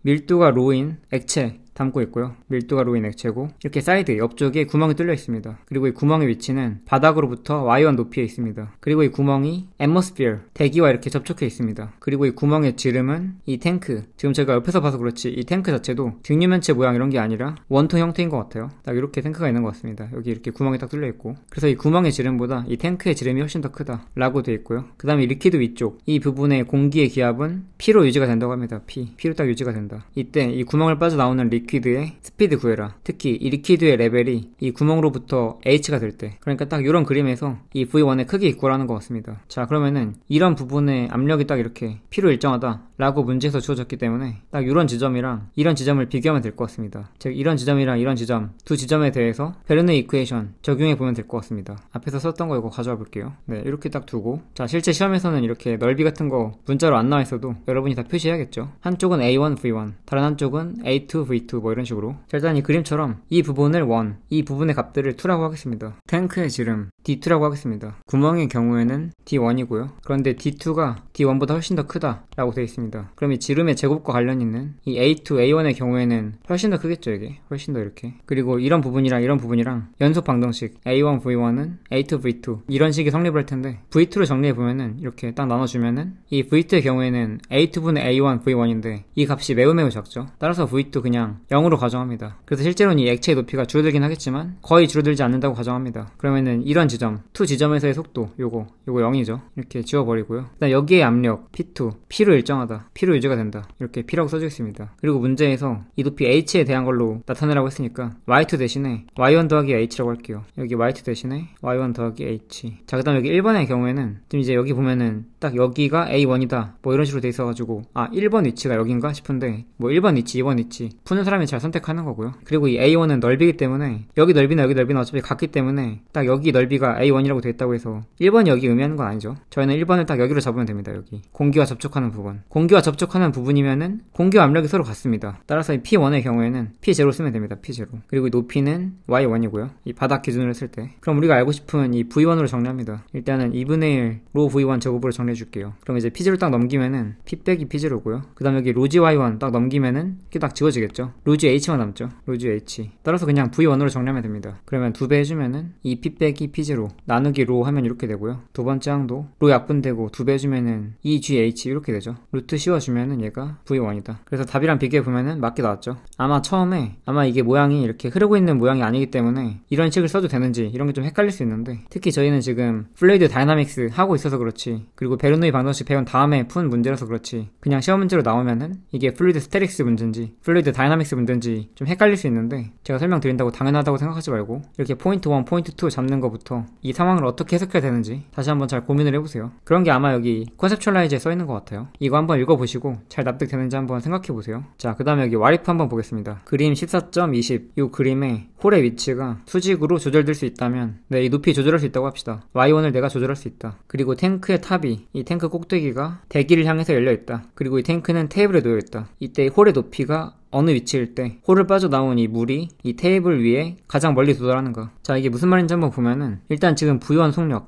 A: 밀도가 로인 액체 담고 있고요. 밀도가 로인 액체고 이렇게 사이드 옆쪽에 구멍이 뚫려 있습니다. 그리고 이 구멍의 위치는 바닥으로부터 Y1 높이에 있습니다. 그리고 이 구멍이 atmosphere 대기와 이렇게 접촉해 있습니다. 그리고 이 구멍의 지름은 이 탱크 지금 제가 옆에서 봐서 그렇지 이 탱크 자체도 직류면체 모양 이런 게 아니라 원통 형태인 것 같아요. 딱 이렇게 탱크가 있는 것 같습니다. 여기 이렇게 구멍이 딱 뚫려 있고 그래서 이 구멍의 지름보다 이 탱크의 지름이 훨씬 더 크다 라고 되어 있고요. 그 다음에 리퀴드 위쪽 이 부분의 공기의 기압은 P로 유지가 된다고 합니다. P로 딱 유지가 된다. 이때 이 구멍을 빠져나오는 리퀴드의 스피드 구해라. 특히 이 리퀴드의 레벨이 이 구멍으로부터 H가 될 때 그러니까 딱 이런 그림에서 이 V1의 크기 구하라는 것 같습니다. 자, 그러면은 이런 부분의 압력이 딱 이렇게 P로 일정하다 라고 문제에서 주어졌기 때문에 딱 이런 지점이랑 이런 지점을 비교하면 될 것 같습니다. 즉 이런 지점이랑 이런 지점 두 지점에 대해서 베르누이 이퀘이션 적용해 보면 될 것 같습니다. 앞에서 썼던 거 이거 가져와 볼게요. 네, 이렇게 딱 두고 자, 실제 시험에서는 이렇게 넓이 같은 거 문자로 안 나와 있어도 여러분이 다 표시해야겠죠. 한쪽은 A1 V1 다른 한쪽은 A2 V2 v2 뭐 이런 식으로. 자, 일단 이 그림처럼 이 부분을 1, 이 부분의 값들을 2라고 하겠습니다. 탱크의 지름 D2라고 하겠습니다. 구멍의 경우에는 D1이고요. 그런데 D2가 D1보다 훨씬 더 크다 라고 되어 있습니다. 그럼 이 지름의 제곱과 관련 있는 이 A2, A1의 경우에는 훨씬 더 크겠죠, 이게. 훨씬 더 이렇게. 그리고 이런 부분이랑 이런 부분이랑 연속 방정식 A1, V1은 A2, V2 이런 식이 성립을 할 텐데 V2로 정리해보면은 이렇게 딱 나눠주면은 이 V2의 경우에는 A2분의 A1, V1인데 이 값이 매우 작죠. 따라서 V2 그냥 0으로 가정합니다. 그래서 실제로는 이 액체의 높이가 줄어들긴 하겠지만 거의 줄어들지 않는다고 가정합니다. 그러면은 이런 지점, 2 지점에서의 속도 요거 0이죠. 이렇게 지워버리고요. 그다음 여기에 압력 P2, P로 일정하다, P로 유지가 된다. 이렇게 P라고 써주겠습니다. 그리고 문제에서 이 높이 H에 대한 걸로 나타내라고 했으니까 Y2 대신에 Y1 더하기 H라고 할게요. 여기 Y2 대신에 Y1 더하기 H. 자, 그 다음 여기 1번의 경우에는 지금 이제 여기 보면은 딱 여기가 A1이다 뭐 이런 식으로 돼 있어가지고 1번 위치가 여긴가 싶은데 뭐 1번 위치, 2번 위치 푸는 사람이 잘 선택하는 거고요. 그리고 이 A1은 넓이기 때문에 여기 넓이나 여기 넓이는 어차피 같기 때문에 딱 여기 넓이가 A1이라고 돼 있다고 해서 1번이 여기 의미하는 건 아니죠. 저희는 1번을 딱 여기로 잡으면 됩니다. 여기 공기와 접촉하는 부분, 공기와 접촉하는 부분이면은 공기와 압력이 서로 같습니다. 따라서 이 P1의 경우에는 P0 쓰면 됩니다. P0. 그리고 이 높이는 Y1이고요. 이 바닥 기준으로 했을 때. 그럼 우리가 알고 싶은 이 V1으로 정리합니다. 일단은 2분의 1 로 V1 제곱으로 정리해 줄게요. 그럼 이제 P0 딱 넘기면은 P 빼기 P0고요. 그 다음 여기 로지 Y1 딱 넘기면은 이게 딱 지워지겠죠. 로지 H만 남죠. 로지 H. 따라서 그냥 V1으로 정리하면 됩니다. 그러면 2배 해주면은 이 P 빼기 P0 나누기 로 하면 이렇게 되고요. 두 번째 항도 로 약분되고 2배 해주면은 2GH 이렇게 되죠. 루트 씌워주면은 얘가 V1이다. 그래서 답이랑 비교해보면은 맞게 나왔죠. 아마 처음에 이게 모양이 이렇게 흐르고 있는 모양이 아니기 때문에 이런 식을 써도 되는지 이런 게 좀 헷갈릴 수 있는데 특히 저희는 지금 플루이드 다이나믹스 하고 있어서 그렇지 그리고 베르노이 방정식 배운 다음에 푼 문제라서 그렇지 그냥 시험 문제로 나오면은 이게 플루이드 스태틱스 문제인지 플루이드 다이나믹스 문제인지 좀 헷갈릴 수 있는데 제가 설명드린다고 당연하다고 생각하지 말고 이렇게 포인트 1, 포인트 2 잡는 것부터 이 상황을 어떻게 해석해야 되는지 다시 한번 잘 고민을 해보세요. 그런 게 아마 여기 컨셉츄얼라이즈에 써있는 것 같아요. 이거 한번 읽어보시고 잘 납득되는지 한번 생각해보세요. 자, 그 다음에 여기 와리프 한번 보겠습니다. 그림 14.20 이 그림에 홀의 위치가 수직으로 조절될 수 있다면 이 높이 조절할 수 있다고 합시다. Y1을 내가 조절할 수 있다. 그리고 탱크의 탑이 이 탱크 꼭대기가 대기를 향해서 열려있다. 그리고 이 탱크는 테이블에 놓여있다. 이때 홀의 높이가 어느 위치일 때 홀을 빠져나온 이 물이 이 테이블 위에 가장 멀리 도달하는가. 자, 이게 무슨 말인지 한번 보면은 일단 지금 V1 속력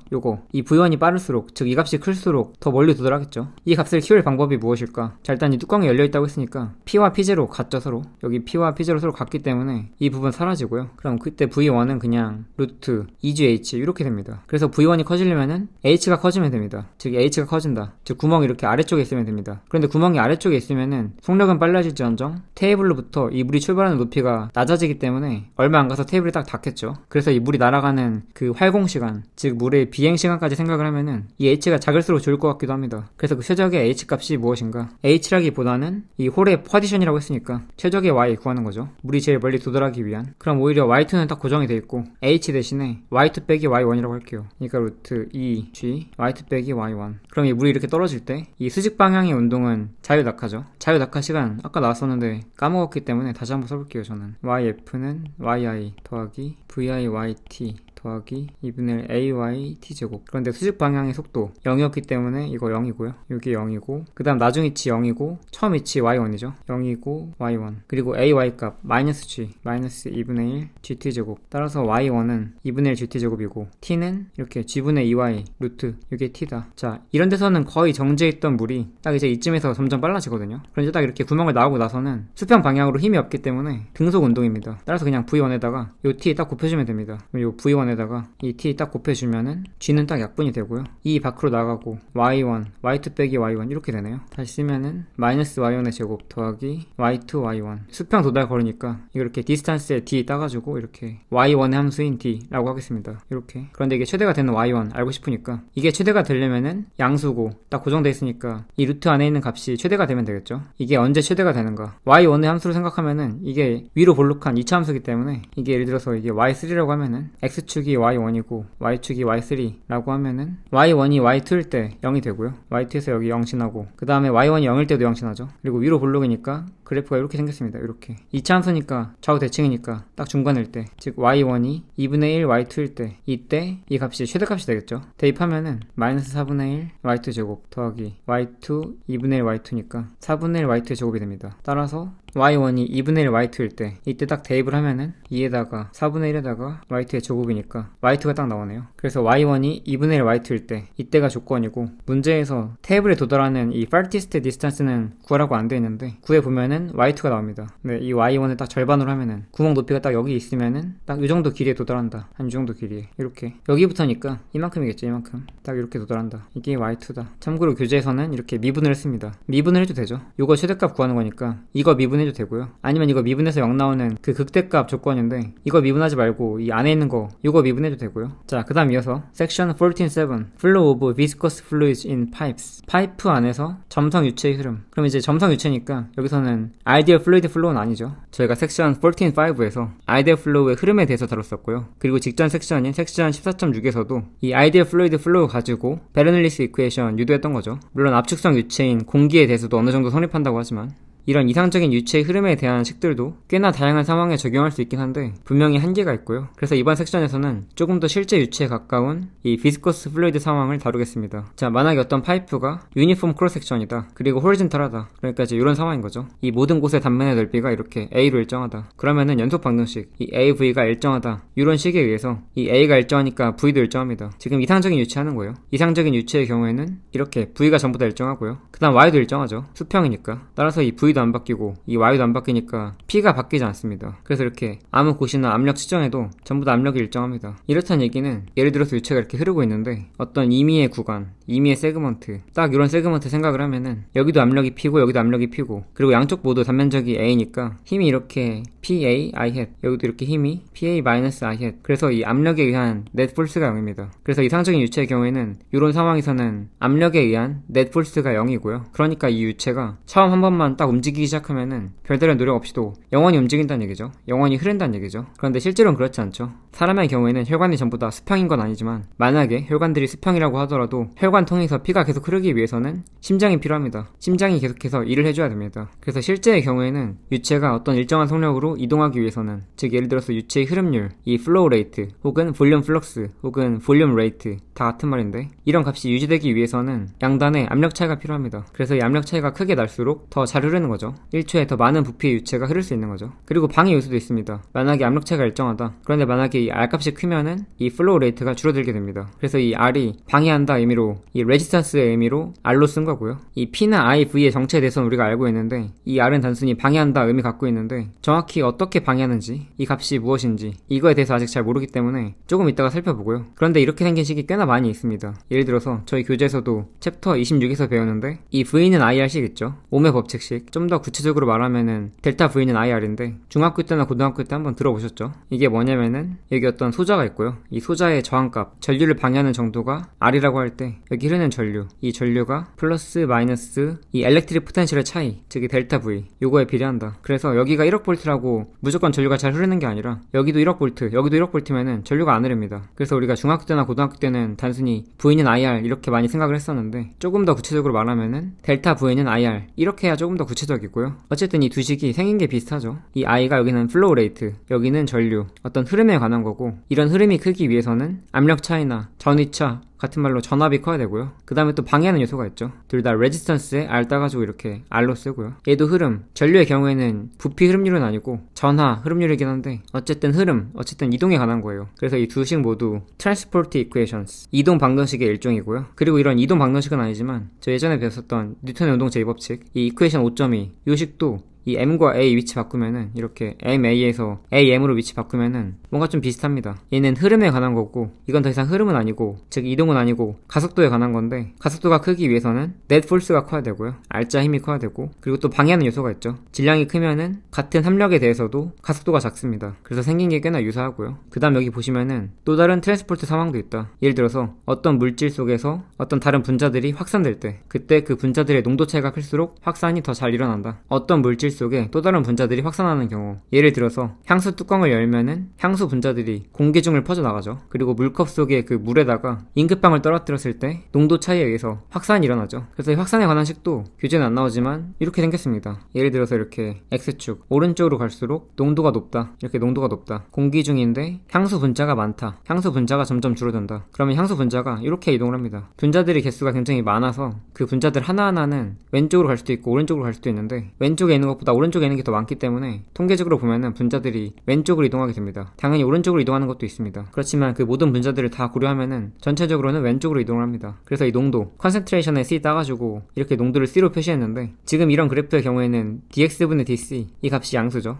A: 이 V1이 빠를수록 즉 이 값이 클수록 더 멀리 도달하겠죠. 이 값을 키울 방법이 무엇일까. 자, 일단 이 뚜껑이 열려있다고 했으니까 P와 P0 같죠. 서로 여기 P와 P0 서로 같기 때문에 이 부분 사라지고요. 그럼 그때 V1은 그냥 루트 2GH 이렇게 됩니다. 그래서 V1이 커지려면은 H가 커지면 됩니다. 즉 H가 커진다. 즉 구멍이 이렇게 아래쪽에 있으면 됩니다. 그런데 구멍이 아래쪽에 있으면은 속력은 빨라질지언정 테이블로부터 이 물이 출발하는 높이가 낮아지기 때문에 얼마 안 가서 테이블이 딱 닿겠죠. 그래서 이 물이 날아가는 그 활공시간, 즉 물의 비행시간까지 생각을 하면은 이 H가 작을수록 좋을 것 같기도 합니다. 그래서 그 최적의 H 값이 무엇인가? H라기보다는 이 홀의 파디션이라고 했으니까 최적의 Y 구하는 거죠. 물이 제일 멀리 도달하기 위한. 그럼 오히려 Y2는 딱 고정이 돼 있고 H 대신에 Y2 빼기 Y1이라고 할게요. 그러니까 루트 2G Y2 빼기 Y1. 그럼 이 물이 이렇게 떨어질 때 이 수직 방향의 운동은 자유낙하죠. 자유낙하 시간 아까 나왔었는데 까먹었기 때문에 다시 한번 써볼게요. 저는 YF는 YI 더하기 VI YT 더하기 2분의 AY T제곱. 그런데 수직 방향의 속도 0이었기 때문에 이거 0이고요. 여기 0이고 그 다음 나중 위치 0이고 처음 위치 Y1이죠. 0이고 Y1 그리고 AY 값 마이너스 G 마이너스 2분의 1 GT제곱. 따라서 Y1은 2분의 1 GT제곱이고 T는 이렇게 G분의 2Y 루트 이게 T다. 자, 이런 데서는 거의 정지했던 물이 딱 이제 이쯤에서 점점 빨라지거든요. 그런데 딱 이렇게 구멍을 나오고 나서는 수평 방향으로 힘이 없기 때문에 등속 운동입니다. 따라서 그냥 V1에다가 요 T 딱 곱해주면 됩니다. 그럼 요 V1 에다가 이 T 딱 곱해주면은 G는 딱 약분이 되고요. 이 밖으로 나가고 Y1, Y2 빼기 Y1 이렇게 되네요. 다시 쓰면은 마이너스 Y1의 제곱 더하기 Y2, Y1 수평 도달 거리니까 이거 이렇게 디스탄스에 D 따가지고 이렇게 Y1의 함수인 D라고 하겠습니다. 이렇게. 그런데 이게 최대가 되는 Y1 알고 싶으니까 이게 최대가 되려면은 양수고 딱 고정돼 있으니까 이 루트 안에 있는 값이 최대가 되면 되겠죠. 이게 언제 최대가 되는가. Y1의 함수로 생각하면은 이게 위로 볼록한 2차 함수이기 때문에 이게 예를 들어서 이게 Y3라고 하면은 X축이 Y1이고 Y축이 Y3라고 하면은 Y1이 Y2일 때 0이 되고요. Y2에서 여기 0 지나고 그 다음에 Y1이 0일 때도 0 지나죠. 그리고 위로 볼록이니까 그래프가 이렇게 생겼습니다. 이렇게 2차 함수니까 좌우 대칭이니까 딱 중간일 때 즉 Y1이 2분의 1 Y2일 때 이때 이 값이 최대값이 되겠죠. 대입하면은 마이너스 4분의 1 Y2 제곱 더하기 Y2 2분의 1 Y2니까 4분의 1 Y2 제곱이 됩니다. 따라서 y1이 2분의 1 y2일 때 이때 딱 대입을 하면은 2에다가 4분의 1에다가 y2의 제곱이니까 y2가 딱 나오네요. 그래서 y1이 2분의 1 y2일 때 이때가 조건이고, 문제에서 테이블에 도달하는 이 farthest distance는 구하라고 안 되어 있는데 구해보면은 y2가 나옵니다. 네, 이 y1을 딱 절반으로 하면은 구멍 높이가 딱 여기 있으면은 딱 이 정도 길이에 도달한다. 한 이 정도 길이에 이렇게 여기부터니까 이만큼이겠죠. 이만큼 딱 이렇게 도달한다. 이게 y2다. 참고로 교재에서는 이렇게 미분을 했습니다. 미분을 해도 되죠. 이거 최대값 구하는 거니까 이거 미분해도 되고요. 아니면 이거 미분해서 0 나오는 그 극대값 조건인데 이거 미분하지 말고 이 안에 있는 거 이거 미분해도 되고요. 자, 그 다음 이어서 Section 14.7 Flow of viscous fluids in pipes. 파이프 안에서 점성 유체의 흐름. 그럼 이제 점성 유체니까 여기서는 ideal fluid flow는 아니죠. 저희가 섹션 14.5에서 ideal flow의 흐름에 대해서 다뤘었고요. 그리고 직전 섹션인 섹션 14.6에서도 이 ideal fluid flow 가지고 베르놀리스 이퀘이션 유도했던 거죠. 물론 압축성 유체인 공기에 대해서도 어느 정도 성립한다고 하지만 이런 이상적인 유체의 흐름에 대한 식들도 꽤나 다양한 상황에 적용할 수 있긴 한데 분명히 한계가 있고요. 그래서 이번 섹션에서는 조금 더 실제 유체에 가까운 이 비스커스 플루이드 상황을 다루겠습니다. 자, 만약에 어떤 파이프가 유니폼 크로스 섹션이다. 그리고 호리즌탈하다. 그러니까 이제 이런 상황인 거죠. 이 모든 곳의 단면의 넓이가 이렇게 A로 일정하다. 그러면은 연속 방정식 이 AV가 일정하다. 이런 식에 의해서 이 A가 일정하니까 V도 일정합니다. 지금 이상적인 유체하는 거예요. 이상적인 유체의 경우에는 이렇게 V가 전부 다 일정하고요. 그 다음 Y도 일정하죠. 수평이니까. 따라서 이 V도 안 바뀌고 이 Y도 안 바뀌니까 P가 바뀌지 않습니다. 그래서 이렇게 아무 곳이나 압력 측정해도 전부 다 압력이 일정합니다. 이렇다는 얘기는 예를 들어서 유체가 이렇게 흐르고 있는데 어떤 임의의 구간, 임의의 세그먼트, 딱 이런 세그먼트 생각을 하면은 여기도 압력이 P고 여기도 압력이 P고 그리고 양쪽 모두 단면적이 A니까 힘이 이렇게 PA, I hat, 여기도 이렇게 힘이 PA-I hat. 그래서 이 압력에 의한 net force가 0입니다. 그래서 이상적인 유체의 경우에는 이런 상황에서는 압력에 의한 net force가 0이고요. 그러니까 이 유체가 처음 한 번만 딱 움직이기 시작하면은 별다른 노력 없이도 영원히 움직인다는 얘기죠. 영원히 흐른다는 얘기죠. 그런데 실제로는 그렇지 않죠. 사람의 경우에는 혈관이 전부 다 수평인 건 아니지만 만약에 혈관들이 수평이라고 하더라도 혈관 통해서 피가 계속 흐르기 위해서는 심장이 필요합니다. 심장이 계속해서 일을 해줘야 됩니다. 그래서 실제의 경우에는 유체가 어떤 일정한 속력으로 이동하기 위해서는, 즉 예를 들어서 유체의 흐름률, 이 플로우 레이트 혹은 볼륨 플럭스 혹은 볼륨 레이트 다 같은 말인데 이런 값이 유지되기 위해서는 양단에 압력 차이가 필요합니다. 그래서 이 압력 차이가 크게 날수록 더 잘 흐르는 거죠. 1초에 더 많은 부피의 유체가 흐를 수 있는 거죠. 그리고 방해 요소도 있습니다. 만약에 압력 차이가 일정하다. 그런데 만약에 이 R값이 크면은 이 플로우 레이트가 줄어들게 됩니다. 그래서 이 R이 방해한다 의미로 이 레지스턴스의 의미로 R로 쓴 거고요. 이 P나 I, V의 정체에 대해서는 우리가 알고 있는데 이 R은 단순히 방해한다 의미 갖고 있는데 정확히 어떻게 방해하는지 이 값이 무엇인지 이거에 대해서 아직 잘 모르기 때문에 조금 이따가 살펴보고요. 그런데 이렇게 생긴 식이 꽤나 많이 있습니다. 예를 들어서 저희 교재에서도 챕터 26에서 배웠는데 이 V는 IR식 있죠. 옴의 법칙식. 좀 더 구체적으로 말하면은 델타 V는 IR인데 중학교 때나 고등학교 때 한번 들어보셨죠? 이게 뭐냐면은 여기 어떤 소자가 있고요. 이 소자의 저항값, 전류를 방해하는 정도가 R이라고 할 때 여기 흐르는 전류, 이 전류가 플러스 마이너스 이 엘렉트릭 포텐셜의 차이, 즉 이 델타 V 요거에 비례한다. 그래서 여기가 1억 볼트라고 무조건 전류가 잘 흐르는 게 아니라 여기도 1억 볼트, 여기도 1억 볼트면은 전류가 안 흐릅니다. 그래서 우리가 중학교 때나 고등학교 때는 단순히 V는 IR 이렇게 많이 생각을 했었는데 조금 더 구체적으로 말하면은 델타 V는 IR 이렇게 해야 조금 더 구체적이고요. 어쨌든 이 두 식이 생긴 게 비슷하죠. 이 I가 여기는 플로우 레이트, 여기는 전류, 어떤 흐름에 관한 거고 이런 흐름이 크기 위해서는 압력 차이나 전위차 같은 말로 전압이 커야 되고요. 그 다음에 또 방해하는 요소가 있죠. 둘 다 레지스턴스에 R 따가지고 이렇게 R로 쓰고요. 얘도 흐름, 전류의 경우에는 부피 흐름률은 아니고 전하 흐름률이긴 한데 어쨌든 흐름, 어쨌든 이동에 관한 거예요. 그래서 이 두 식 모두 Transport Equations, 이동 방정식의 일종이고요. 그리고 이런 이동 방정식은 아니지만 저 예전에 배웠었던 뉴턴의 운동 제2법칙 이 이퀘이션 5.2 이 식도 이 M과 A 위치 바꾸면은 이렇게 MA에서 AM으로 위치 바꾸면은 뭔가 좀 비슷합니다. 얘는 흐름에 관한 거고 이건 더 이상 흐름은 아니고 즉 이동은 아니고 가속도에 관한 건데 가속도가 크기 위해서는 net force가 커야 되고요. R자 힘이 커야 되고 그리고 또 방해하는 요소가 있죠. 질량이 크면은 같은 합력에 대해서도 가속도가 작습니다. 그래서 생긴 게 꽤나 유사하고요. 그 다음 여기 보시면은 또 다른 트랜스포트 상황도 있다. 예를 들어서 어떤 물질 속에서 어떤 다른 분자들이 확산될 때 그때 그 분자들의 농도 차이가 클수록 확산이 더 잘 일어난다. 어떤 물질 속에 또 다른 분자들이 확산하는 경우 예를 들어서 향수 뚜껑을 열면은 향수 분자들이 공기 중을 퍼져나가죠. 그리고 물컵 속에 그 물에다가 잉크방울 떨어뜨렸을 때 농도 차이에 의해서 확산이 일어나죠. 그래서 이 확산에 관한 식도 교재는 안 나오지만 이렇게 생겼습니다. 예를 들어서 이렇게 X축 오른쪽으로 갈수록 농도가 높다. 이렇게 농도가 높다. 공기 중인데 향수 분자가 많다. 향수 분자가 점점 줄어든다. 그러면 향수 분자가 이렇게 이동을 합니다. 분자들의 개수가 굉장히 많아서 그 분자들 하나하나는 왼쪽으로 갈 수도 있고 오른쪽으로 갈 수도 있는데 왼쪽에 있는 것보다 왼쪽보다 오른쪽에 있는 게 더 많기 때문에 통계적으로 보면은 분자들이 왼쪽으로 이동하게 됩니다. 당연히 오른쪽으로 이동하는 것도 있습니다. 그렇지만 그 모든 분자들을 다 고려하면은 전체적으로는 왼쪽으로 이동을 합니다. 그래서 이 농도, 컨센트레이션에 C 따가지고 이렇게 농도를 C로 표시했는데, 지금 이런 그래프의 경우에는 dx분의 dc, 이 값이 양수죠.